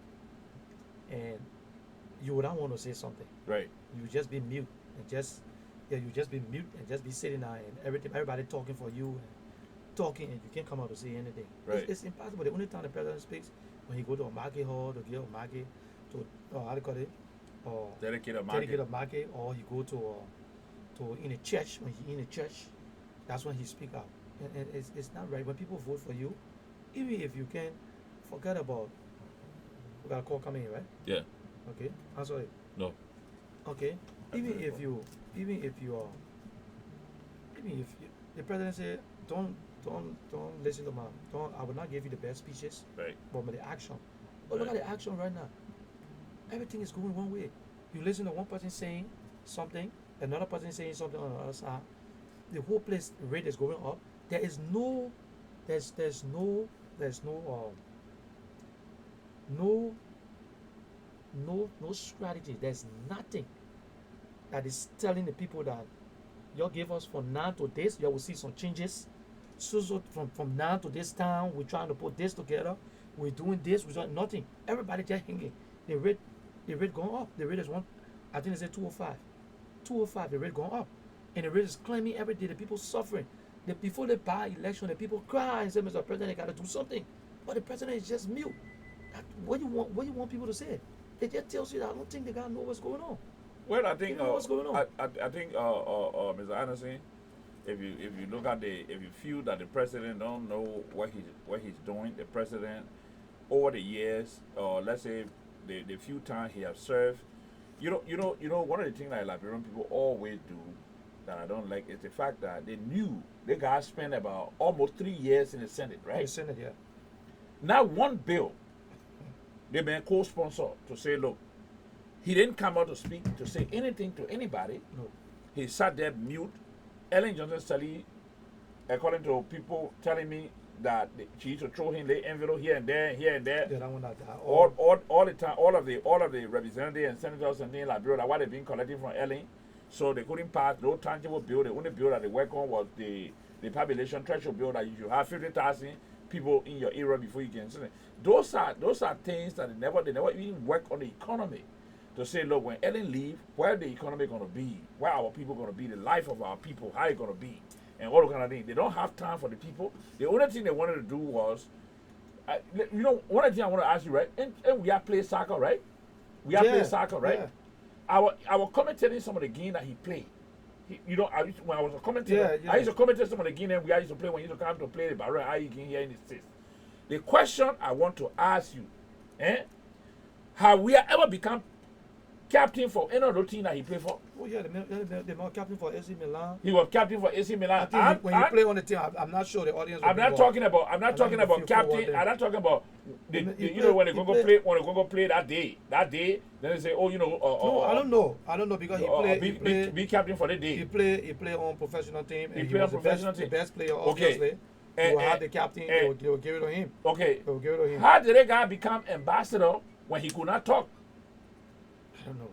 and you would not want to say something. Right. You would just be mute you just be mute and just be sitting there, and everybody talking for you, and talking, and you can't come out to say anything. Right. It's impossible. The only time the president speaks when he go to a market hall to give a market to how do you call it? Dedicated market, or he go to in a church. When he in a church, that's when he speak out. And it's not right when people vote for you. Even if you can forget about, we got a call coming in, right? Yeah. Okay, answer it. No. Okay, even if the president say don't listen to I will not give you the best speeches, Right. but with the action. But look at the action right now. Everything is going one way. You listen to one person saying something, another person saying something on the other side. The whole place rate is going up. There is no strategy. There's nothing that is telling the people that you give us from now to this, you will see some changes. So from now to this time, we're trying to put this together. We're doing this. We're doing nothing. Everybody just hanging. The rate going up. The rate is I think they say 205. 205. The rate going up, and the rate is climbing every day. The people suffering. Before they buy election, the people cry and say, "Mr. President, they got to do something." But the president is just mute. What do you want people to say? It just tells you that I don't think they gotta know what's going on. Well, I think what's going on. I think Mr. Anderson, if you look at if you feel that the president don't know what he's doing, the president over the years, let's say the few times he has served, you know one of the things that Liberian people always do that I don't like is the fact that they knew they got spent about almost 3 years in the Senate, right? In the Senate, yeah. Not one bill they've been co-sponsored to say, look, he didn't come out to speak, to say anything to anybody. No. He sat there mute. Ellen Johnson Sally, according to people telling me that she used to throw him the envelope here and there. Yeah, that one, All the time, all of the representatives and senators and things like that, what they've been collecting from Ellen, so they couldn't pass no tangible bill. The only bill that they work on was the population threshold bill that you should have 50,000 people in your area before you can send it. Those are things that they never even work on the economy to say, look, when Ellen leave, where the economy going to be, where our people going to be, the life of our people, how it going to be, and all the kind of things. They don't have time for the people. The only thing they wanted to do was, one of the things I want to ask you, right? And we are playing soccer, right? We are playing soccer, right? Yeah. I was commentating some of the game that he played. When I was a commentator, I used to commentate some of the game that we used to play when he used to come to play the Barrow IE game here in the States. The question I want to ask you, have we ever become captain for any other team that he played for? Oh yeah, the more captain for AC Milan. He was captain for AC I Milan. think when you play on the team, I'm not sure the audience. I'm not talking about. I'm not talking about captain. I'm not talking about. You know when they go play that day. Then they say, oh, you know. No, I don't know. I don't know because be captain for the day. He play on professional team. He And play on was professional the team. best player, obviously. They will have the captain. They will give it to him. Okay. They will give it to him. How did that guy become ambassador when he could not talk? I don't know.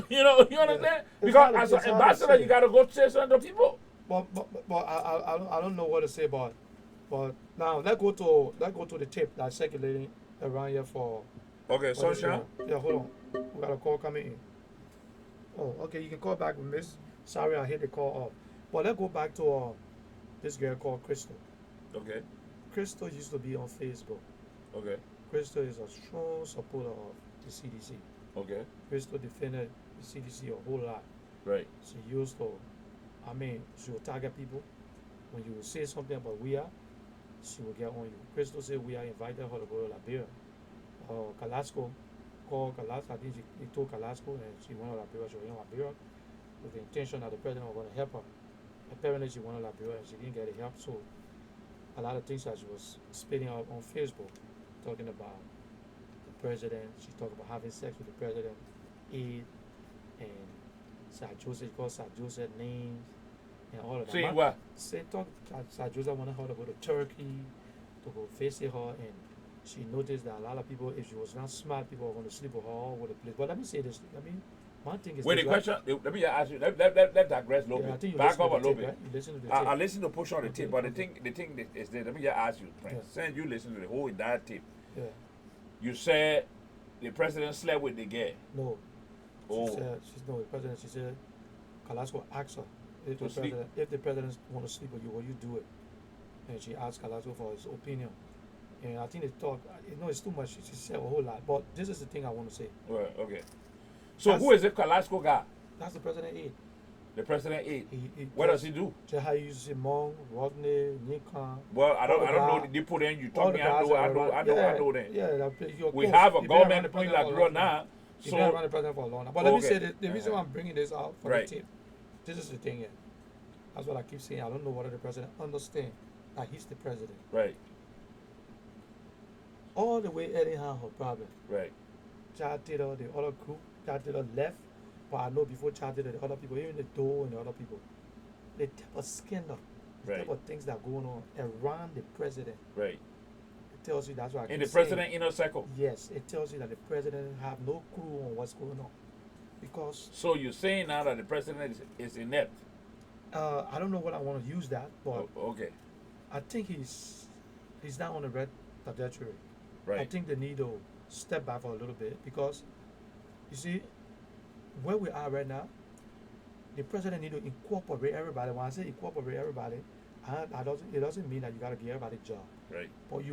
You understand? Because as an ambassador, you gotta go say something to people. But I don't know what to say about. But now let's go to the tape that's circulating around here for. Okay, for Sunshine. yeah, hold on. We got a call coming in. Oh, okay. You can call back with Miss. Sorry, I hit the call off. But let's go back to this girl called Crystal. Okay. Crystal used to be on Facebook. Okay. Crystal is a strong supporter of the CDC. Okay. Crystal defended the CDC a whole lot. Right. She used to, she will target people. When you say something about she will get on you. Crystal said invited her to go to Liberia. Calasco called Calasco. I think he told Calasco and she went to Liberia. She was in Liberia with the intention that the president was going to help her. Apparently she went to Liberia and she didn't get the help. So a lot of things that she was spitting out on Facebook, talking about the president. She talked about having sex with the president, aid, and Sir Joseph names, and all of that. Saying what? Sir Joseph wanted her to go to Turkey to go visit her, and she noticed that a lot of people, if she was not smart, people were going to sleep with her all over the place. But let me say this. One thing is. Wait, the question. Let me ask you. Let digress a little bit. Back up a little bit. Right? You listen to the tape. I listen to push on the tape, but the thing is this. Let me just ask you, Prince. Since you listen to the whole entire tape, you said the president slept with the girl. No. Oh. The president. She said, Calasco asked her if the president want to sleep with you, will you do it? And she asked Calasco for his opinion. And I think they talked. It's too much. She said a whole lot. But this is the thing I want to say. Right. Okay. So who is the Calasco guy? That's the president aide. The president aide. What does he do? Just how you use Simon, Rodney, Nikan. Well, I don't know the people then you talk me. I know them. Yeah, we have a government in Liberia now. He's been around the president for a long time. But let me say the reason why I'm bringing this out for the tape. This is the thing here. That's what I keep saying. I don't know whether the president understands that he's the president. Right. All the way Eddie had her problem. Right. Chad Taylor, the other group, Chad Taylor left. But I know before Chad Taylor, the other people, even the Doe and the other people, the type of scandal, the type of things that are going on around the president. Right. It tells you that's why I keep in the saying, president inner circle. Yes, it tells you that the president have no clue on what's going on. Because so you're saying now that the president is inept? I don't know what I want to use that, but okay. I think he's not on the right trajectory. Right. I think they need to step back for a little bit because you see where we are right now, the president need to incorporate everybody. When I say incorporate everybody, it doesn't mean that you gotta give everybody a job. Right. But he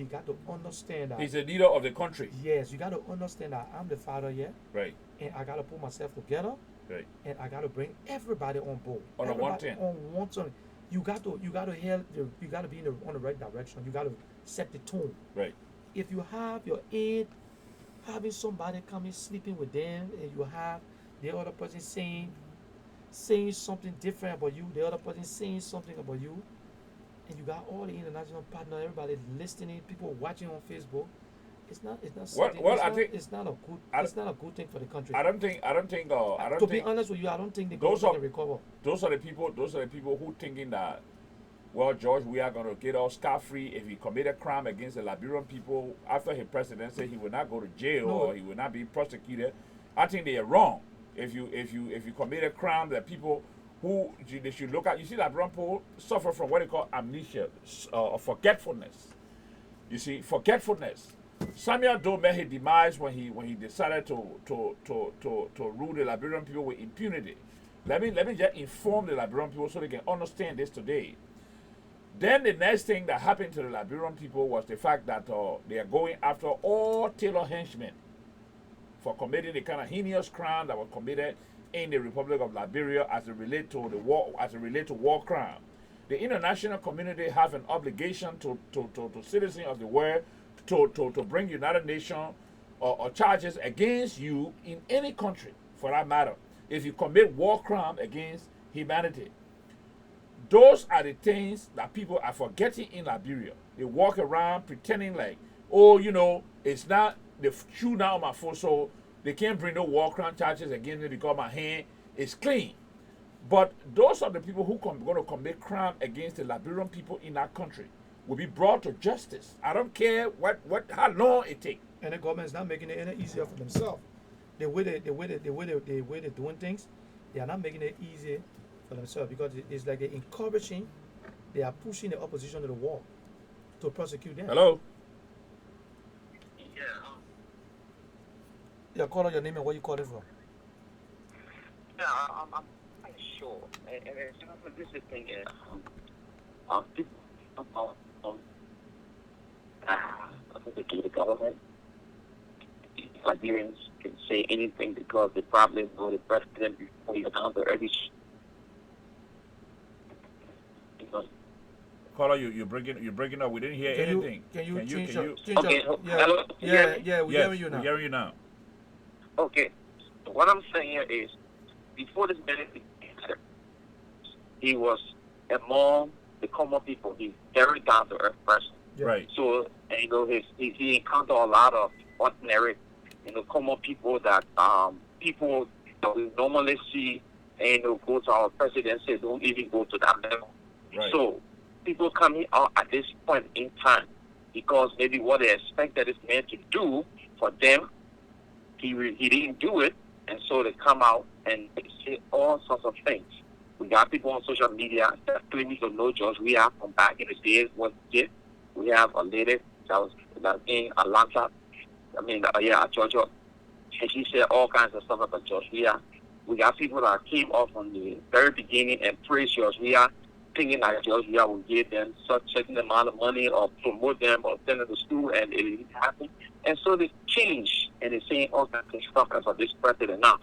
got to understand that he's the leader of the country. Yes, you got to understand that I'm the father here. Right. And I got to put myself together. Right. And I got to bring everybody on board. On one thing. On one thing. You got to be on the right direction. You got to set the tone. Right. If you have your aide having somebody coming sleeping with them, and you have the other person saying something different about you, the other person saying something about you, and you got all the international partners, everybody listening, people watching on Facebook. It's not a good thing for the country. To be honest with you, I don't think the government can recover. Those are the people who thinking that, well, George, we are going to get off scot-free if he commit a crime against the Liberian people after his presidency. He will not go to jail or he will not be prosecuted. I think they are wrong. If you commit a crime, that people who they should look at. You see, Liberian people suffer from what they call amnesia, or forgetfulness. You see, forgetfulness. Samuel Doe met his demise when he decided to rule the Liberian people with impunity. Let me just inform the Liberian people so they can understand this today. Then the next thing that happened to the Liberian people was the fact that they are going after all Taylor henchmen for committing the kind of heinous crime that was committed in the Republic of Liberia as it relate to the war, war crime. The international community have an obligation to citizens of the world to bring United Nations or charges against you in any country, for that matter, if you commit war crime against humanity. Those are the things that people are forgetting in Liberia. They walk around pretending like, oh, it's not the shoe now on my foot, so they can't bring no war crime charges against me because my hand is clean. But those are the people who are going to commit crime against the Liberian people in that country will be brought to justice. I don't care how long it takes. And the government is not making it any easier for themselves. The way they're doing things, they are not making it easier for themselves because it's like they're encouraging, they are pushing the opposition to the wall to prosecute them. Hello? Yeah, call out your name and where you calling from. Yeah, I'm quite sure. And this is the thing is, people the government, Liberians can say anything because they probably know the president before you answer every. Caller, you're breaking up. We didn't hear anything. Can you change Okay, hello? Yeah, we're hearing you now. We're hearing you now. Okay, so what I'm saying here is, before this man, he was among the common people. He's very down to earth person. Yeah. Right. So, he encountered a lot of ordinary, common people that people that we normally see and go to our presidency don't even go to that level. Right. So, people coming out at this point in time because maybe what they expected this man to do for them, he didn't do it, and so they come out and they say all sorts of things. We got people on social media that claiming to know George. We have from back in the days what he did. We have a lady that was in Atlanta, at Georgia, and she said all kinds of stuff about George. We got people that came off from the very beginning and praised George. Thinking that George will give them such certain amount of money or promote them or send them to school, and it didn't happen. And so they changed, and they're saying all kinds of stuff about this president now.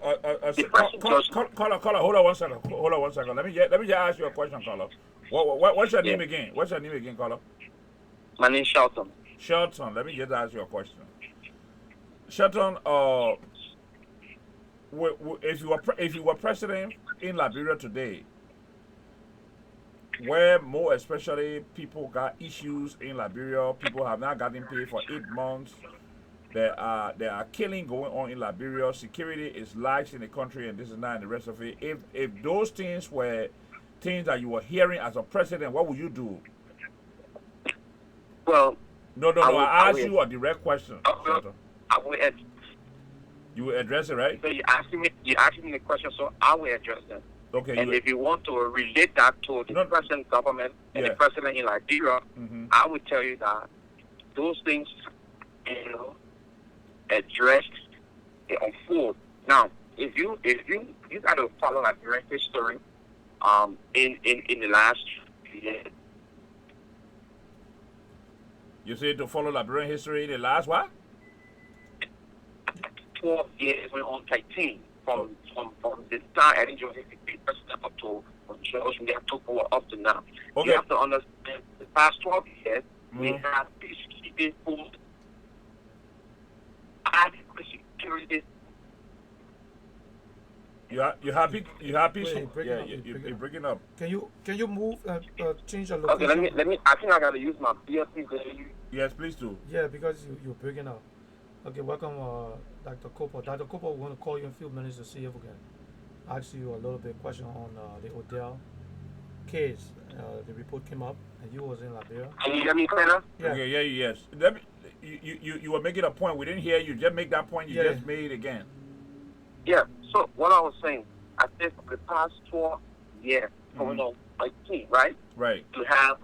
Caller, hold on one second. Let me just ask you a question, caller. What's your name again? What's your name again, caller? My name's Shelton. Shelton, let me just ask you a question. Shelton, if you were president in Liberia today, where more especially people got issues in Liberia, people have not gotten paid for 8 months. There are killing going on in Liberia. Security is lax in the country, and this is not and the rest of it. If those things were things that you were hearing as a president, what would you do? Well, no. I asked you a direct question. I will you will address it, right? So you asking me the question, so I will address that. Okay. And if you want to relate that to the present government and the president in Liberia, I would tell you that those things, addressed, they unfold. Now, if you got to follow Liberian history, in the last year. You say to follow Liberian history in the last what? 12 years went on 13 from the time Eddie Joseph became president up to when George we have took over up to now. Okay. You have to understand the past 12 years we have peacekeeping force, adequate security. You happy? Wait, You're breaking up. Can you move change your location? Okay, let me. I think I gotta use my BLC. Yes, please do. Yeah, because you're breaking up. Okay, welcome, Dr. Cooper. Dr. Cooper, we're going to call you in a few minutes to see if we can ask you a little bit question on the Odell case. The report came up, and you was in Liberia. Can you hear me clearer? Yeah. Okay, yes. You were making a point. We didn't hear you. Just make that point you just made again. Yeah. So what I was saying, I think for the past 12 years, going on 18, right? Right. You have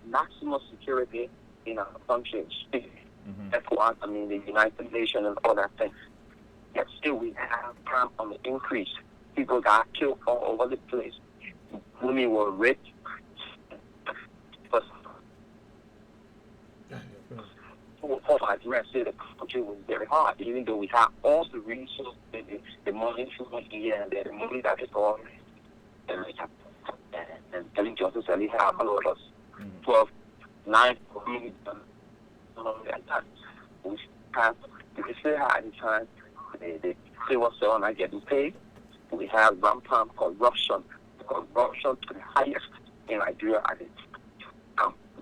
maximum security in our functions. ECOWAS, the United Nations and all that thing. Yet still we have crime on the increase. People got killed all over the place. Women were raped. But for my rest, the country was very hard, even though we have all the resources, the money from here and there, the money that is all, and telling Johnson said he had a lot of 12, 9, we still have at the time the civil servant not getting paid. We have rampant corruption to the highest in Nigeria at it.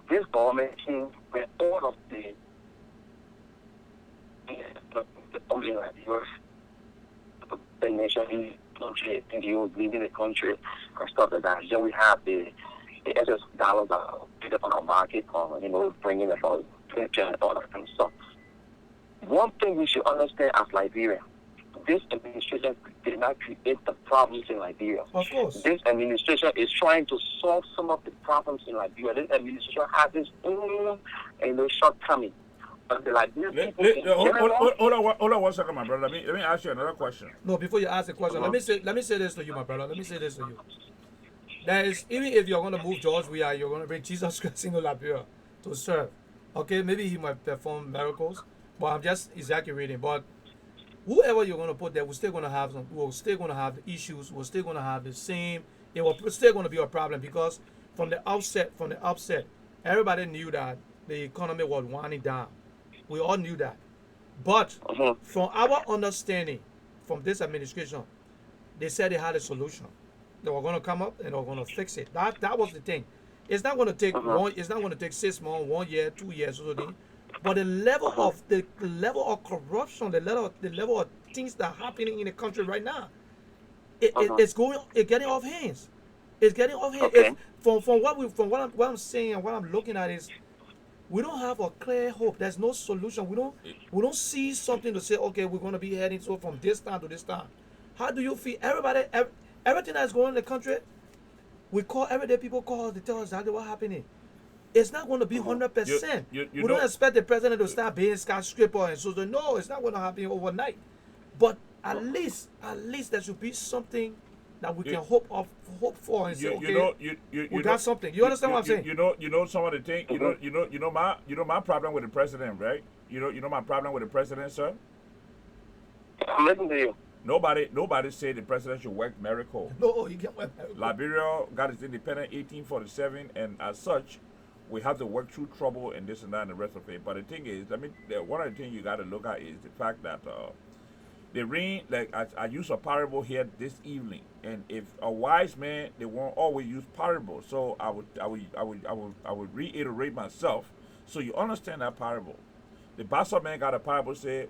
This government team, where all of the only Nigeria, the nation in the country, leaving the country and stuff like that. Then we have the excess dollars that are picked up on our market, bringing about pension and all that kind of stuff. One thing we should understand as Liberia, this administration did not create the problems in Liberia. Of course. This administration is trying to solve some of the problems in Liberia. This administration has its own shortcoming. But the Liberian people hold on 1 second, my brother. Let me ask you another question. No, before you ask the question, let me say this to you, my brother. Let me say this to you. There is, even if you're going to move George Weah, you're going to bring Jesus Christ into Liberia to serve. Okay, maybe he might perform miracles, but I'm just exaggerating. But whoever you're going to put there, we're still going to have issues. We're still going to have the same. It was still going to be a problem because from the outset, everybody knew that the economy was winding down. We all knew that. But from our understanding, from this administration, they said they had a solution. They were going to come up and they were going to fix it. That was the thing. It's not going to take It's not going to take 6 months, 1 year, 2 years, or something. But the level of corruption, the level of things that are happening in the country right now, it's getting off hands. It's getting off hands. Okay. From what I'm saying and what I'm looking at is, we don't have a clear hope. There's no solution. We don't see something to say, okay, we're going to be heading from this time to this time. How do you feel? Everything that's going on in the country, we call every day. People call us to tell us exactly what's happening. It's not going to be 100%. We don't expect the president to start being skyscraper and so. No, it's not going to happen overnight. But at least there should be something that we can hope for and say, okay, we got something. You understand what I'm saying? You know some of the things. You know my problem with the president, right? You know my problem with the president, sir. I'm listening to you. Nobody said the president should work miracle. No, he can't work miracle. Liberia got its independence 1847, and as such, we have to work through trouble and this and that and the rest of it. But the thing is, one of the things you got to look at is the fact that the rain. Like I use a parable here this evening, and if a wise man, they won't always use parable. So I would reiterate myself, so you understand that parable. The bastard man got a parable say,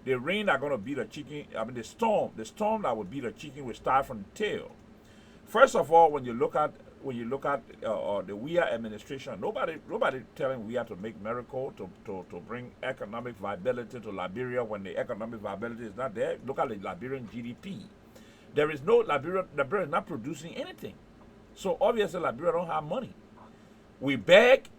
the rain are going to beat a chicken. I mean, the storm that would beat a chicken will start from the tail. First of all, when you look at the Weah administration, nobody telling Weah to make miracle to bring economic viability to Liberia when the economic viability is not there. Look at the Liberian GDP. There is no Liberia is not producing anything. So obviously Liberia don't have money. We beg.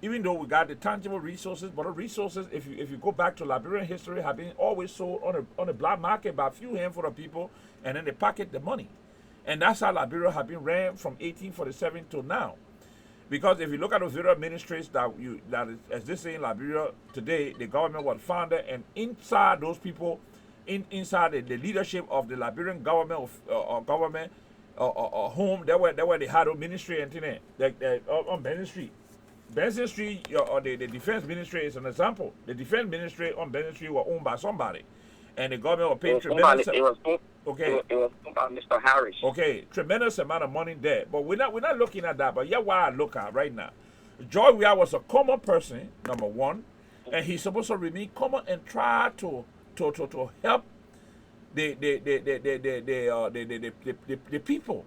Even though we got the tangible resources, but the resources, if you go back to Liberian history, have been always sold on a black market by a few handful of people, and then they pocket the money. And that's how Liberia have been ran from 1847 to now. Because if you look at those various ministries as they say in Liberia today, the government was founded, and inside those people, inside the leadership of the Liberian government home, they were they had a ministry and thing on Benson Street. Benson Street, or the defense ministry is an example. The defense ministry on Benson Street were owned by somebody, and the government was paying tremendous. It was owned by Mr. Harris. Okay, tremendous amount of money there, but we're not looking at that. But yeah, what I look at right now, George Weah was a common person, number one, and he's supposed to remain common and try to help the people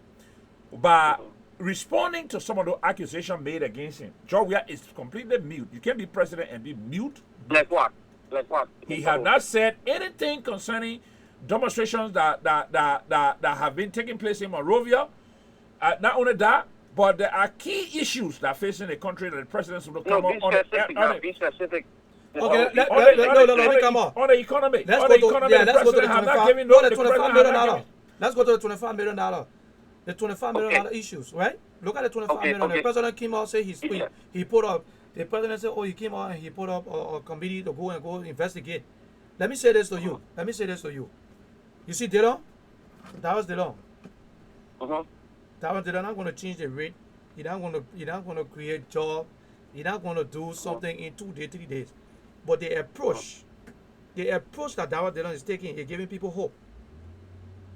by responding to some of the accusations made against him. George Weah is completely mute. You can't be president and be mute. Like what? He has not said anything concerning demonstrations that have been taking place in Monrovia. Not only that, but there are key issues that are facing the country that the president should come on. Be specific. Okay, let me come on. On the economy. Let's go to the $25 million. The $25 million issues, right? Look at the $25 million. Okay. The president came out and said he put up. The president said, he came out and he put up a committee to go investigate. Let me say this to you. You see Dillon? That was Dillon. That was Dillon. Not going to change the rate. You're not going to create job. You're not going to do something in 2 days, 3 days. but the approach that Darrell Dillon is taking is giving people hope.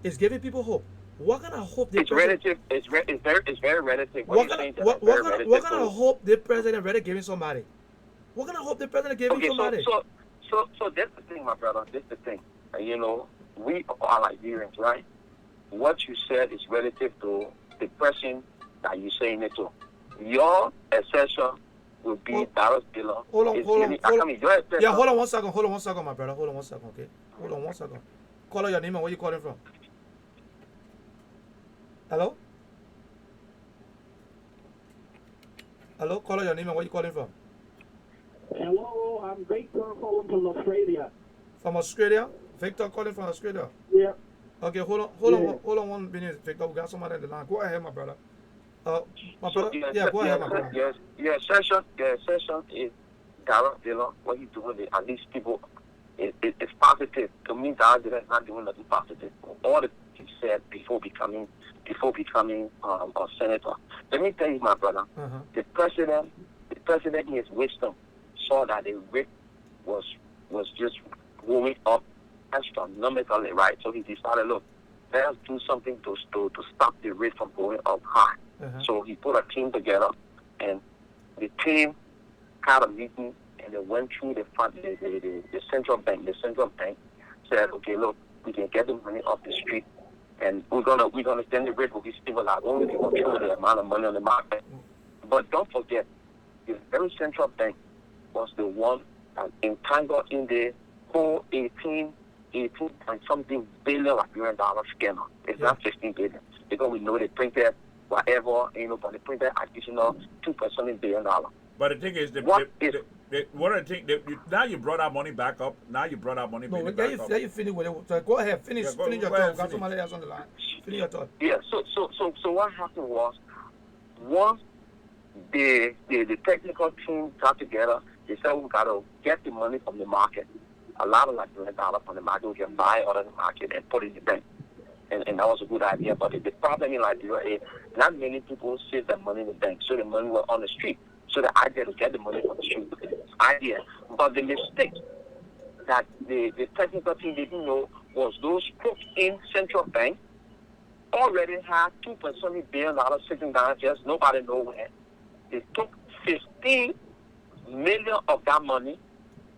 It's giving people hope. What kind of hope the It's president? relative. It's very relative. What you're kind saying of is what, very what kind of relative what kind to- of hope the president really giving somebody? What kind of hope the president giving Okay, somebody? so that's the thing, my brother. That's the thing. You know, we are Liberians, right? What you said is relative to the person that you're saying it to. Your assertion will be Hold- Darrell Dillon. hold on, is hold on, giving- hold I on. mean, your assertion, Yeah, hold on 1 second. Hold on 1 second, my brother. Hold on 1 second, okay? Hold on 1 second. Call out your name and where you calling from. Hello? Hello? Call out your name and where you calling from. Hello, I'm Victor calling from Australia. From Australia? Victor calling from Australia. Yeah. Okay, hold on, Yeah. hold on 1 minute, Victor. We got somebody on the line. Go ahead, my brother. My so brother. Yeah, go ahead, my brother. your assertion is Darrell Dillon. What he's doing, at least people, it's positive. To me, Darrell Dillon is not doing nothing positive. All that he said before becoming a senator. Let me tell you, my brother, Uh-huh. the president in his wisdom saw that the rate was just going up astronomically, right? So he decided, look, let's do something to stop the rate from going up high. Uh-huh. So he put a team together, and the team had a meeting, and they went through the central bank. The central bank said, okay, look, we can get the money off the street, and we're gonna send the rate will be stabilized. Only to control the amount of money on the market. But don't forget, the very central bank was the one that entangled in the whole 18 point something billion Liberian dollar scammer. It's not 15 billion. Because we know they printed whatever, but they printed additional $2.7 billion. But the thing is, What one of the things, now you brought our money back up. Now you brought our money No, back let up. you finish with it. So go ahead, finish Yeah, your go thought. ahead, We got finish. somebody else on the line. Finish your thought. Yeah, so what happened was, once the technical team got together, they said we got to get the money from the market. A lot of Liberian dollar from the market, we can buy out of the market and put it in the bank. And that was a good idea. But the problem in Liberia is not many people save their money in the bank, so the money was on the street. So the idea to get the money from the street was the idea. But the mistake that the technical team didn't know was those crooks in central bank already had $2.7 billion sitting down just nobody know where. They took 15 million of that money,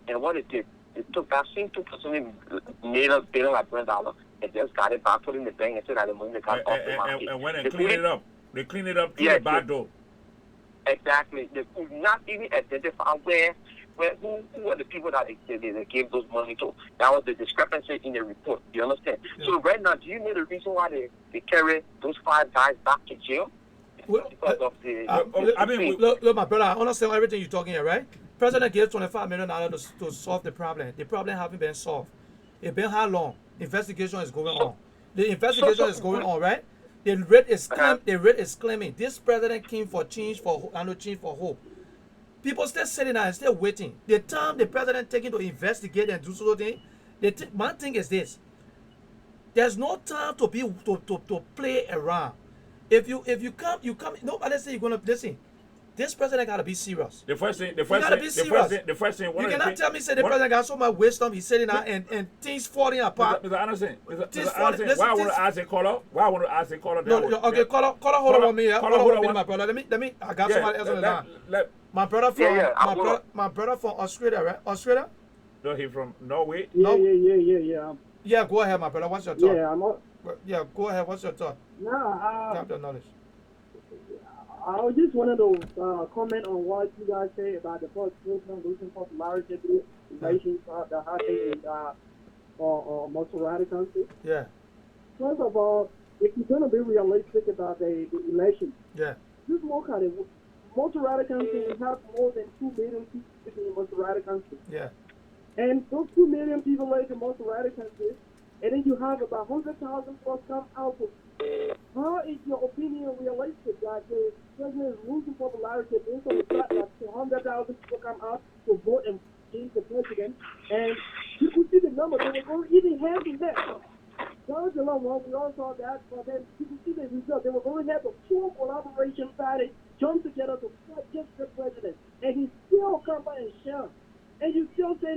and what it did, they took that same $2.7 billion Liberian dollar and just got it back, put it in the bank, and said that the money they got off the market. And went and They cleaned couldn't- it up. They cleaned it up through Yeah, the back door. Exactly. They could not even identify who were the people that they gave those money to. That was the discrepancy in the report. You understand? Yeah. So right now, do you know the reason why they carry those 5 guys back to jail? Well, Because of the... I mean, look, my brother, I understand everything you're talking here, right? President gave $25 million to solve the problem. The problem haven't been solved. It's been how long? Investigation is going on. The investigation is going on, right? The rate is claiming this president came for change for hope. People still sitting there and still waiting. The time the president taking to investigate and do something, my thing is this: there's no time to play around. If you come. Nobody say you're gonna listen. This president gotta be serious. the first thing, gotta be serious. the first thing. You cannot tell me say the president got so much wisdom. He's sitting there and things falling apart. Mr. Anderson, This Mr. one- Anderson, listen, why I want this- to ask a caller? Why I want to ask a caller? No, okay, call hold on with me. Hold on with me, one- my brother. Let me. I got somebody else on the line. My brother from Yeah, my brother from Australia, right? Australia. No, he from Norway. No. Yeah. Yeah, go ahead, my brother. What's your thought? Yeah, I'm not. Yeah, go ahead. What's your thought? Nah, Tap the knowledge. I just wanted to comment on what you guys say about the post-Muslim losing popularity due to relations that happened in multi-radical countries. Yeah, First of all, if you're going to be realistic about the election, yeah, just look at it. Multi-radical countries have more than 2 million people in multi-radical countries. yeah, And those 2 million people live in multi-radical countries, and then you have about 100,000 plus come out. How is your opinion realistic that the president is losing popularity based on the fact that 100,000 people come out to vote and change the president? And you could see the number, they were going even hand in that. That was the long one, we all saw that, but then you could see the result. They were going to have a full collaboration party jump together to fight against the president. And he still come by and shout. And you still say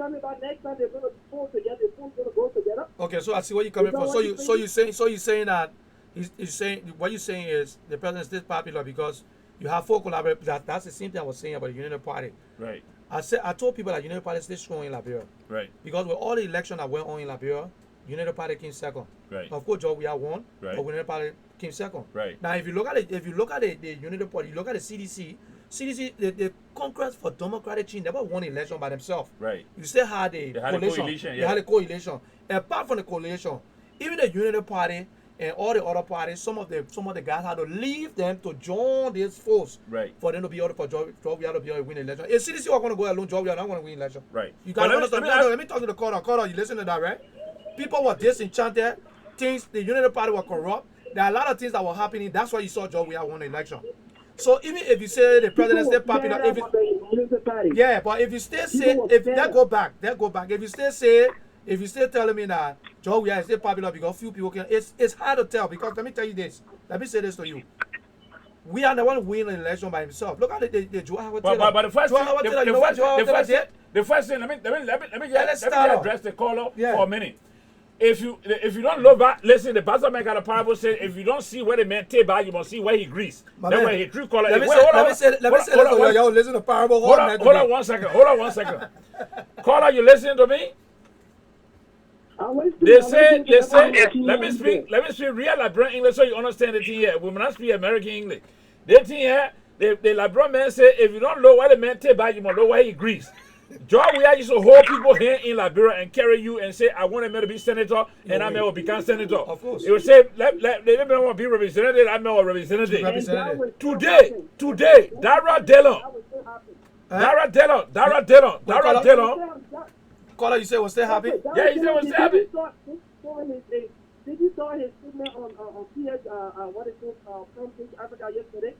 coming back next time they're going to pull together, they're going to go together. Okay, so I see where you're coming from. So you're saying that he's saying what you're saying is the president is this popular because you have four collaborators. That's the same thing I was saying about the Unity Party. Right. I told people that Unity Party is still strong in Liberia. Right. Because with all the elections that went on in Liberia, Unity Party came second. Right. Of course, George, we have won, Right. but Unity Party came second. Right. Now, if you look at it, the Unity Party, you look at the CDC. The Congress for Democratic Change never won election by themselves. Right. You still had a coalition. You had a coalition. Apart from the coalition, even the Unity Party and all the other parties, some of the guys had to leave them to join this force. Right. For them to be able to George we had to be able to win election. If CDC are going to go alone, George we are not going to win election. Right. You got to understand. Let me talk to the caller. Caller, you listen to that, right? People were disenchanted. Things the Unity Party were corrupt. There are a lot of things that were happening. That's why you saw George we had won the election. So even if you say the president stay popular, but if you still say that go back. If you still telling me that George is still popular because few people can, it's hard to tell because let me tell you this. Let me say this to you. We are the one winning the election by himself. Look at the Joe Howard Taylor. But the first thing, the first thing, let me just address the caller for a minute. If you don't love that, listen, the pastor man got a parable saying if you don't see where the man take back, you must see where he greased. That's why he true caller. Let me say yo, listen to parable. Hold on 1 second. Caller, you listening to me? They say, let me speak real Liberian English so you understand the thing here. We must speak American English. The thing here, the Liberian man say if you don't know where the man take back, you must know where he greased. George, we used to hold people here in Liberia and carry you and say, I want a man to be senator, and I may become senator. Of course. It would say, let me want to be representative, I may want representative. Today, Dara Dillon. Caller, you say was still happy? Yeah, he said was happy. Did you saw his statement on PS, what is it, from Africa yesterday?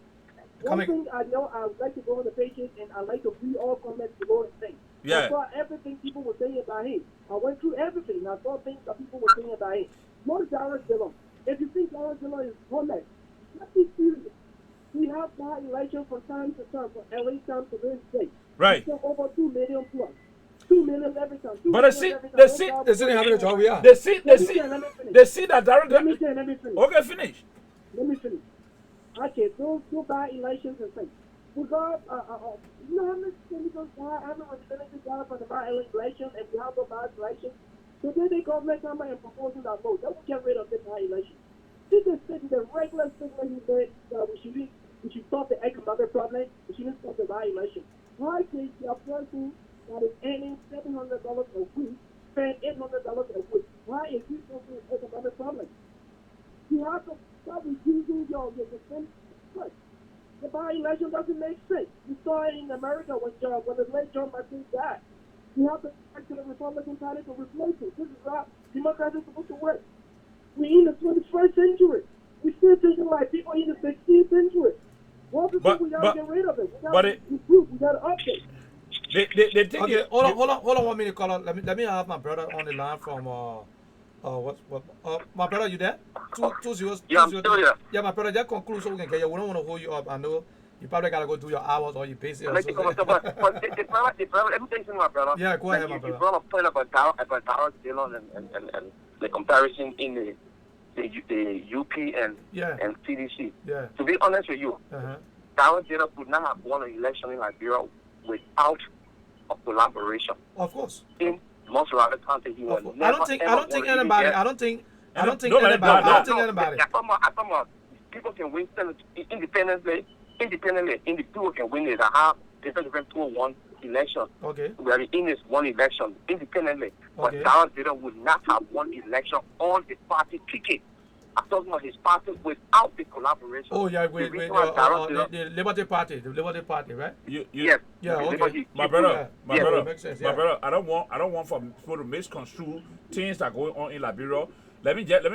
One thing I know, I would like to go on the pages and I like to read all comments to go and say. Yeah. I saw everything people were saying about him. I went through everything and I saw things that people were saying about him. Not Dara Dillon. If you think Dara Dillon is honest, let's be serious. We have that election from time to time, from LA time to this day. Right. Over 2 million plus. 2 million every time. But they see that Dara Dillon. Okay, finish. Let me finish. Okay, those two bad elections and things. We got, you know how much senators have a representative guy for the bad election and we have no bad elections? So then the government come and proposing that vote. That will get rid of the bad election. This is the regular statement he made that we should stop the economic problem, we shouldn't stop the bad election. Why can a person that is earning $700 a week spend $800 a week? Why is this solving the economic problem? You have to stop reducing your defense. The by-election doesn't make sense. You saw it in America when the late John McCain died. You have to back to the Republican Party to replace it. This is how democracy is supposed to work. We're in the 21st century. We're still thinking like people in the 16th century. We gotta get rid of it. We gotta improve. We gotta update. They think okay, hold on 1 minute, caller. Let me have my brother on the line from my brother, you there? 2-0. Yeah, I'm still here. Yeah, my brother, that concludes so we can get you. We don't want to hold you up. I know you probably gotta go do your hours or you busy or something. But the problem, let me tell you something, my brother. Yeah, go ahead, my brother. You brought up a point about Dara Dillon and the comparison in the UP and CDC. Yeah. To be honest with you, Dara Dillon could not have won an election in Liberia without a collaboration. Of course. In most rather country, he was never. I don't think anybody. I don't think anybody. I'm talking about people can win independently. People can win it. I have different 2-1 election. Okay. Where in this one election independently, okay. But Dara Dillon would not have won election on the party ticket. I'm talking about his party without the collaboration. Oh yeah, the Liberty Party, right? Yes. Yeah. Okay. My brother. Makes sense, my brother. I don't want for people to misconstrue things that are going on in Liberia. Let me just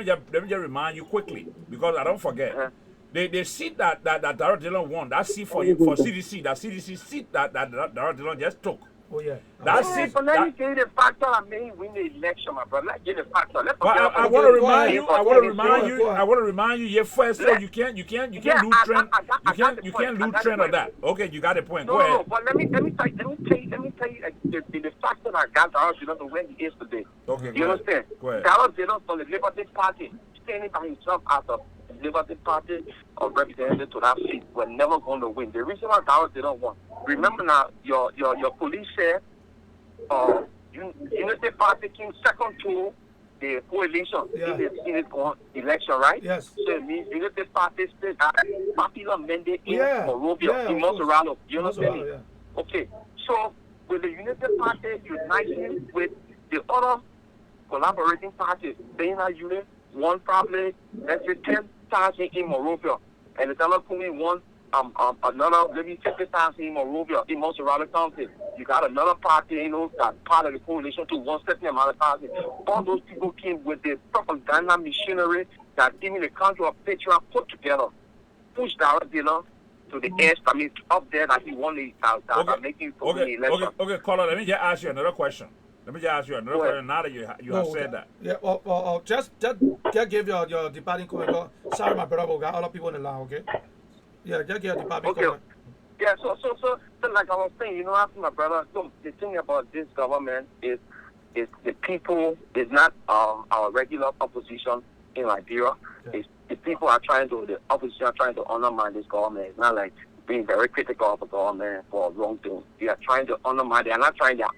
remind you quickly because I don't forget. They seat that Dara Dillon won. That seat for CDC. That CDC seat that Dara Dillon just took. Oh yeah. That's Yeah, it. but let me tell you the factor I mean win the election, my brother. Let's get the factor. Let's But forget I about want the- to remind you. I want to remind you. Go ahead. I want to remind you. Yeah, first, so Let- you can't lose I trend. got You the can't point. I lose got the trend on point. that. Okay, you got a point. No, Go no, ahead. no. But let me tell you the factor I got Darrell Dillon to win the yesterday. Okay, You go ahead. understand? Go ahead. Darrell Dillon from the Liberty Party, standing by himself as a Liberty Party or representative to that seat, were never going to win. The reason why Darrell Dillon won. Remember now, your police said, Unity Party came second to the coalition Yeah. in the election, right? Yes. So it means Unity Party still got popular mandate in Yeah. Morovia, Yeah, in of course. Monserrado. You understand me? Yeah. Okay, so with the Unity Party uniting with the other collaborating parties, Bena Unit won probably, let's say, 10,000 in Morovia, and the other Kumi won another maybe 50,000 in Morovia, in Monserrado County. You got another party, you know, that part of the coalition to one certain amount of thousand. All those people came with the propaganda machinery that even the country of Petra put together, pushed Darrell Dillon to the edge. I mean, up there that he won the making for the election. Okay, caller. Let me just ask you another question. Now that you have said that. Yeah. Just give your departing comment. Sorry, my brother. We got other people in the line. Okay. Yeah. Just give your departing comment. Yeah, so like I was saying, you know, after my brother, so the thing about this government is the people is not our regular opposition in Liberia. Okay. It's the people the opposition are trying to undermine this government. It's not like being very critical of the government for wrongdoing. They are trying to undermine. They are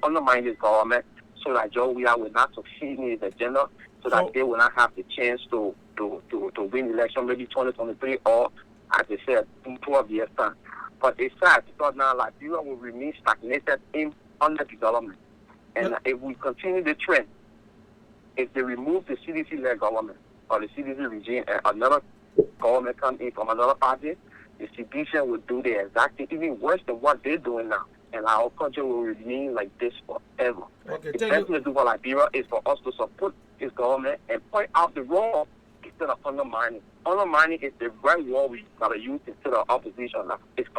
undermining this government so that Joe Weah will not succeed in his agenda, so that they will not have the chance to win the election, maybe 2023 or, as I said, in 12 years' time. But it's sad because now Liberia will remain stagnated in underdevelopment. And if we continue the trend, if they remove the CDC-led government or the CDC regime and another government come in from another party, the CDC will do the exact thing, even worse than what they're doing now. And our country will remain like this forever. Okay, The best thing to do for Liberia is for us to support this government and point out the wrong instead of undermining. Undermining is the right word we gotta use instead of opposition. It's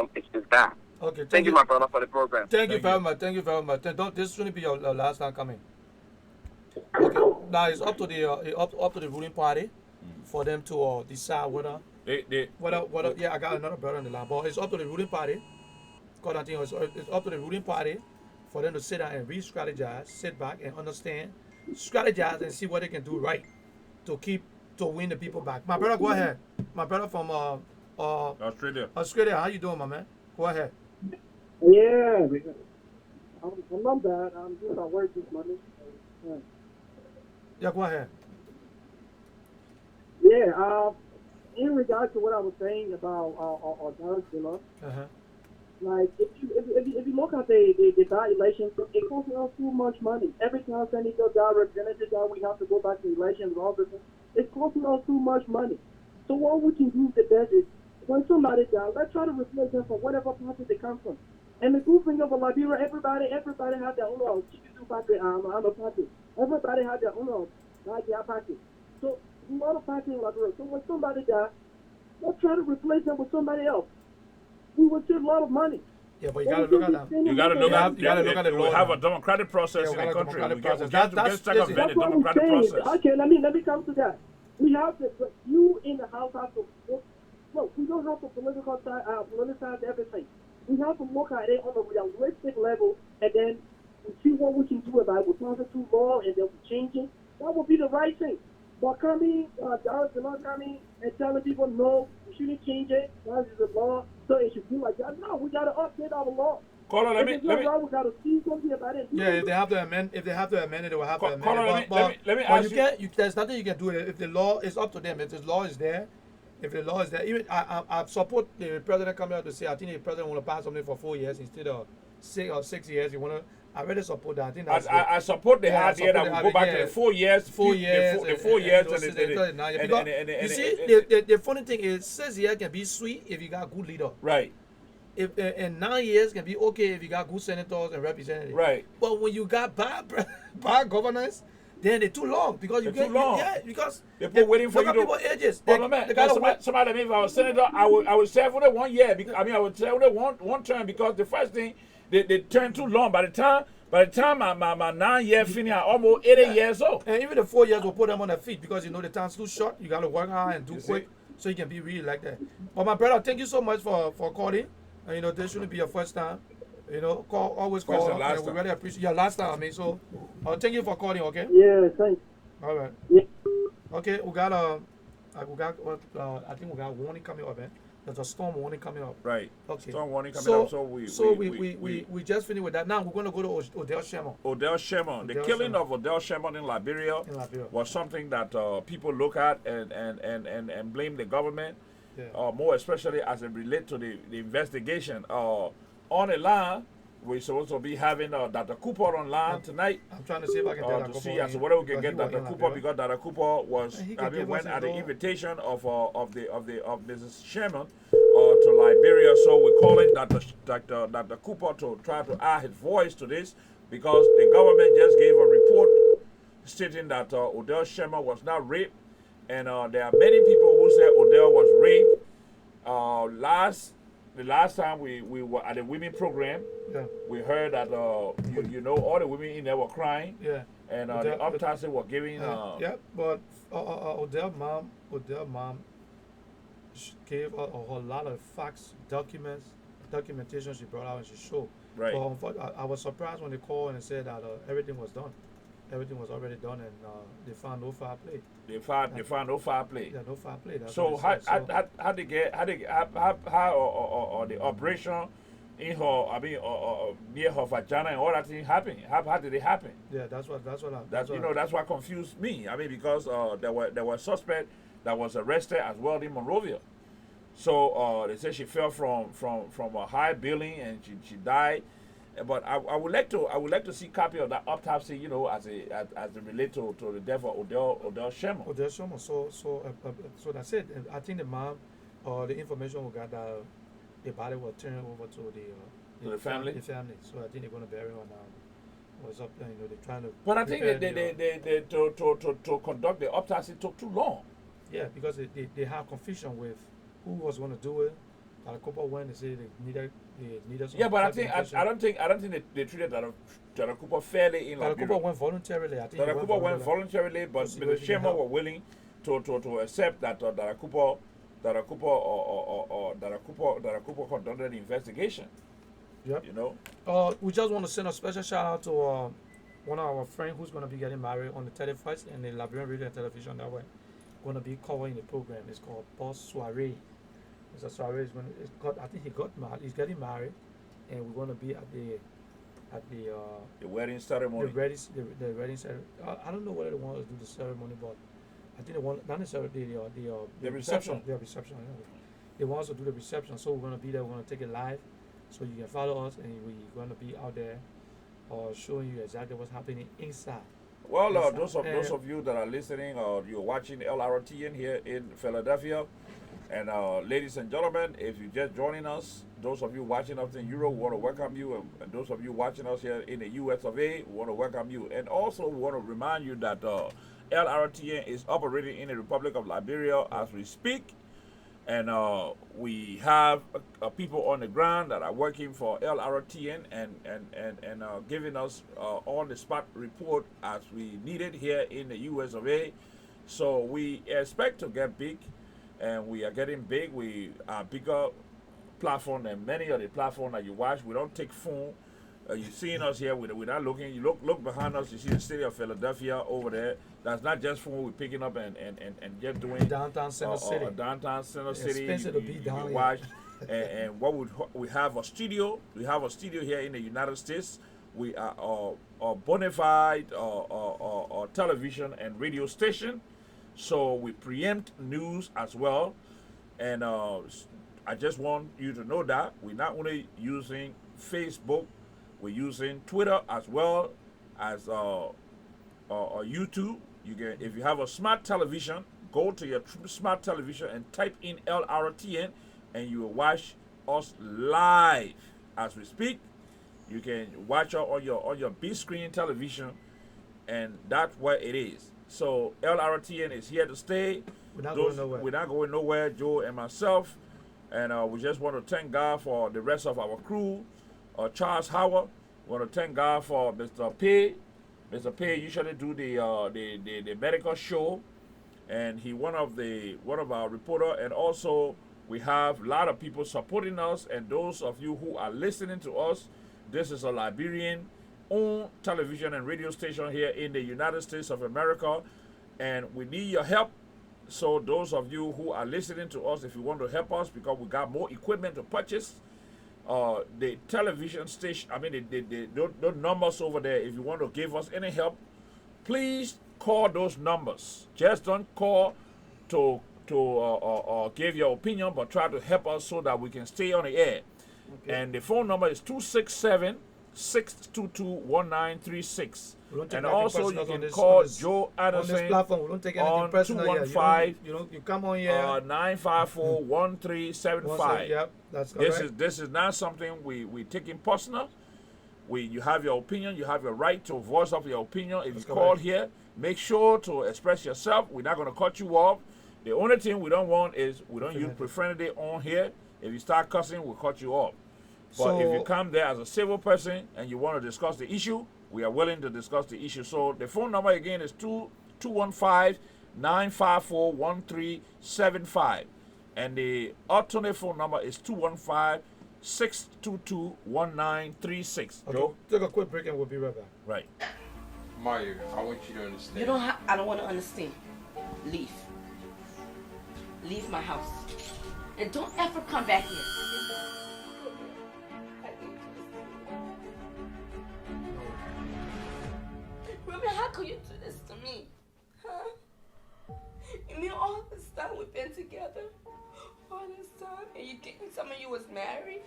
bad. Okay. Thank you, my brother, for the program. Thank you very much. This shouldn't be your last time coming. Okay. Now it's up to the up to the ruling party for them to decide whether. Yeah, I got another brother in the line, but it's up to the ruling party. God, I think it's up to the ruling party for them to sit down and re-strategize, sit back and understand, strategize and see what they can do right to win the people back. My brother, go ahead. My brother from Australia. Australia, how you doing, my man? Go ahead. Yeah, I'm not bad. I'm just at work this morning. Yeah, go ahead. Yeah, in regards to what I was saying about Darrell Dillon, like if you look at the bad elections, it costs us too much money. Every time Senator got representative that we have to go back to elections and all this, it's costing us too much money. So what we can do the best is when somebody dies, let's try to replace them from whatever party they come from. And the good thing about Liberia, everybody has their own party. Everybody has their own party. So a lot of parties in Liberia. So when somebody dies, let's try to replace them with somebody else. We will save a lot of money. Yeah, but you gotta look at that. You gotta look at the law. We have now. a democratic process in the country. We get That's stuck on the That's what I'm democratic saying. process. Okay, let me come to that. We have to, but you in the house have to look. We don't have to politicize everything. We have to look at it on a realistic level, and then we see what we can do about it. We're talking too long, and then we change it. That would be the right thing. But coming, Darrell Dillon coming and telling people no, we shouldn't change it. That is the law, so it should be like that. No, we gotta update our law. Caller, let me. We gotta see something about it. Yeah, if they have to amend it, they will have to amend it. Let me ask you. There's nothing you can do. If the law is up to them, if the law is there, even I support the president coming out to say I think the president want to pass something for 4 years instead of 6 years. I really support that. I think that's I support the idea that we go back to the 4 years. The 4 years. You see, the funny thing is 6 years can be sweet if you got good leader. Right. And 9 years can be okay if you got good senators and representatives. Right. But when you got bad governance, then they're too long because They're too long. because people waiting for you to. People ages. Well, somebody, if I was senator, I would serve with it 1 year. I would serve with it one term because the first thing they turn too long. By the time my 9 year finish, I'm almost 80 years old. And even the 4 years will put them on their feet because the time's too short. You gotta work hard and do quick so you can be really like that. But my brother, thank you so much for calling. And this shouldn't be your first time. Always First call. and last We time. really appreciate your last time. I mean, so thank you for calling. Okay. Yeah, thanks. All right. Yeah. Okay, we got I think we got warning coming up, man. There's a storm warning coming up. Right. Okay. Storm warning coming up. So we just finished with that. Now we're gonna go to Odell Sherman. Odell Sherman. The killing of Odell Sherman in Liberia was something that people look at and blame the government, more especially as it relates to the investigation. On the line, we're supposed to be having Dr. Cooper online tonight. I'm trying to see if I can get to see as to whether we can get Dr. Cooper, because Dr. Cooper went at the invitation of Mrs. Sherman to Liberia. So we're calling Dr. Cooper to try to add his voice to this, because the government just gave a report stating that Odell Sherman was not raped, and there are many people who say Odell was raped. The last time we were at the women program, we heard that all the women in there were crying, and the autopsy were giving. But Odell mom gave a whole lot of facts, documentation she brought out and she showed. Right. But I was surprised when they called and said that everything was done. Everything was already done, and they found no foul play. They found no foul play. Yeah, no foul play. That's So how they get how the operation in her, near her vagina and all that thing happen? How did it happen? Yeah, that's what That's what confused me. Because there were suspect that was arrested as well in Monrovia. So they said she fell from a high building and she died. But I would like to see copy of that autopsy, as it relate to the death of Odell Sherman. Odell Sherman. So that's it. And I think the mom, the information we got that the body was turned over to the family. The family. So I think they're going to bury her now. Was up there, they're trying to. But I think they to conduct the autopsy took too long. Yeah, because they have confusion with who was going to do it. A couple went and said they needed some. Yeah, but I don't think they treated Dr. Cooper fairly in Liberia. Dr. Cooper went voluntarily. I think Dr. Cooper went voluntarily, but Mr. Sherman were willing to accept that Dr. Cooper conducted the investigation. Yep. We just want to send a special shout out to one of our friends who's going to be getting married on the 31st in the Liberian Radio and Television that way. Going to be covering the program. It's called Boss Soiree. It's a soiree. I think he got married. He's getting married, and we're going to be at the wedding ceremony. The wedding ceremony. I don't know whether they want to do the ceremony, but I think they want not necessarily the reception. The reception. They want us to do the reception, so we're going to be there. We're going to take it live, so you can follow us, and we're going to be out there, showing you exactly what's happening inside. Well, those of you that are listening or you're watching LRTN here in Philadelphia, and ladies and gentlemen, if you're just joining us, those of you watching us in Europe, we want to welcome you, and those of you watching us here in the US of A, we want to welcome you. And also, we want to remind you that LRTN is operating in the Republic of Liberia as we speak, and we have people on the ground that are working for LRTN and giving us on the spot report as we need it here in the US of A. So we expect to get big, and we are getting big. We are bigger platform than many of the platforms that you watch. We don't take phone. You're seeing us here. We're not looking. You look behind us. You see the city of Philadelphia over there. That's not just phone we're picking up and just doing. Downtown Center City. Downtown Center City. Expensive to be down here. Watch. and what we have a studio. We have a studio here in the United States. We are a bona fide television and radio station. So we preempt news as well. And I just want you to know that we're not only using Facebook, we're using Twitter as well as YouTube. You can, if you have a smart television, go to your smart television and type in LRTN, and you will watch us live as we speak. You can watch us on your big screen television, and that's where it is. So LRTN is here to stay. We're not going nowhere. We're not going nowhere, Joe and myself. And we just want to thank God for the rest of our crew Charles Howard. We want to thank God for Mr. Pay. Mr. Pay usually do the medical show, and he one of our reporter, and also we have a lot of people supporting us, and those of you who are listening to us, this is a Liberian owned television and radio station here in the United States of America, and we need your help. So those of you who are listening to us, if you want to help us, because we got more equipment to purchase, the television station, I mean the numbers over there, if you want to give us any help, please call those numbers. Just don't call to give your opinion, but try to help us so that we can stay on the air. Okay. And the phone number is 267-622-1936. And also you can call Joe on this Anderson platform. We don't take anything on personal here. 215 you come on here. 954-1375. Yep, that's correct. This is not something we taking personal. You have your opinion. You have your right to voice of your opinion. If That's you call correct. here, make sure to express yourself. We're not going to cut you off. The only thing we don't want is we don't use profanity on here. If you start cussing, we'll cut you off. But if you come there as a civil person and you want to discuss the issue, we are willing to discuss the issue. So the phone number again is 215-954-1375. And the alternate phone number is 215-622-1936. Okay, Joe? take a quick break and we'll be right back. Right. Mario, I want you to understand. You don't have. I don't want to understand. Leave. Leave my house, and don't ever come back here. Ruben, how could you do this to me? Huh? You mean all this time we've been together? All this time, and you didn't tell me you was married?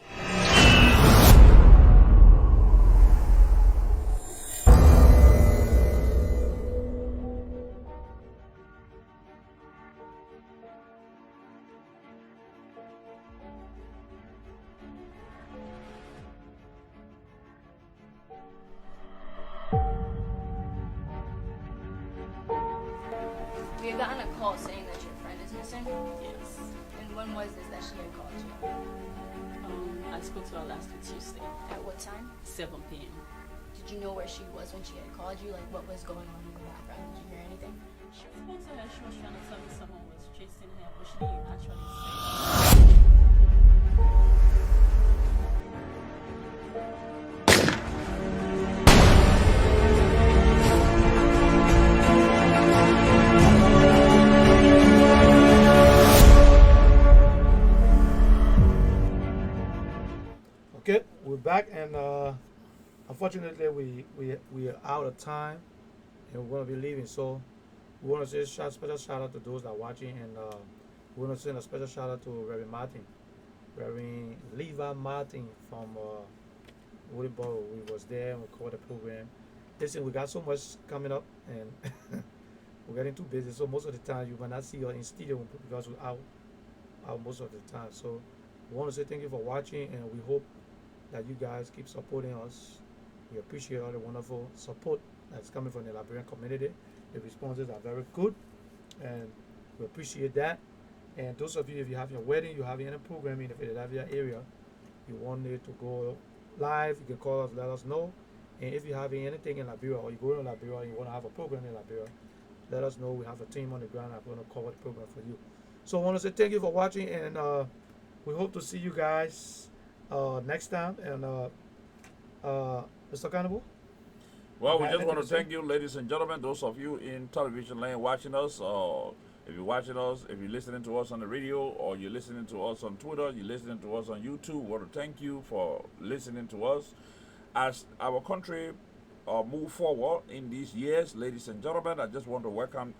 We had gotten a call saying that your friend is missing? Yes. And when was this that she had called you? I spoke to her last week Tuesday, At what time? 7 p.m. Did you know where she was when she had called you? Like, what was going on in the background? Did you hear anything? She spoke to her, she was trying to tell me someone was chasing her, but she didn't actually say. Okay, we're back, and unfortunately we are out of time, and we're gonna be leaving. So we want to say special shout out to those that are watching, and we want to send a special shout out to Reverend Martin, Reverend Levi Martin from Woodboro. We was there and we covered the program. Listen, we got so much coming up, and we're getting too busy. So most of the time you might not see us in studio because we're out most of the time. So we want to say thank you for watching, and we hope that you guys keep supporting us. We appreciate all the wonderful support that's coming from the Liberian community. The responses are very good, and we appreciate that. And those of you, if you have your wedding, you have any program in the Philadelphia area, you want it to go live, you can call us, let us know. And if you have anything in Liberia, or you go to Liberia and you want to have a program in Liberia, let us know. We have a team on the ground that's going to cover the program for you. So I want to say thank you for watching, and we hope to see you guys next time. And Mr. Cannibal? Well, we Got just want to anything to say? thank you, ladies and gentlemen, those of you in television land watching us, or if you're watching us, if you're listening to us on the radio, or you're listening to us on Twitter, you're listening to us on YouTube, we want to thank you for listening to us. As our country move forward in these years, ladies and gentlemen, I just want to I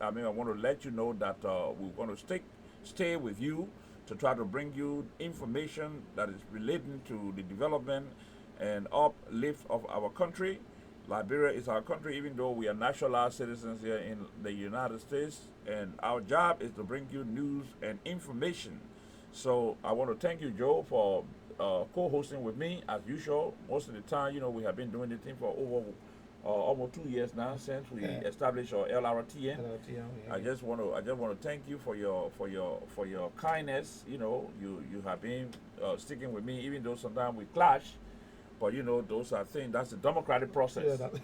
want to let you know that we're going to stay with you to try to bring you information that is relating to the development and uplift of our country. Liberia is our country, even though we are naturalized citizens here in the United States, and our job is to bring you news and information. So I want to thank you, Joe, for co-hosting with me as usual. Most of the time, we have been doing this thing for over almost 2 years now since we established our LRTN. I just want to thank you for your kindness. You have been sticking with me, even though sometimes we clash. But you know, those are things. That's the democratic process. Yeah, that,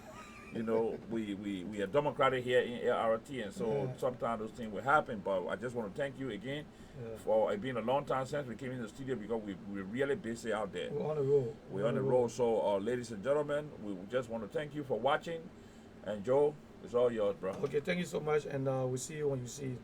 You know, we are democratic here in LRTN, so Yeah. sometimes those things will happen. But I just want to thank you again yeah. for it being a long time since we came in the studio because we're really busy out there. We're on the road. We're on the road. So, ladies and gentlemen, we just want to thank you for watching. And Joe, it's all yours, bro. Okay, thank you so much, and we'll see you when you see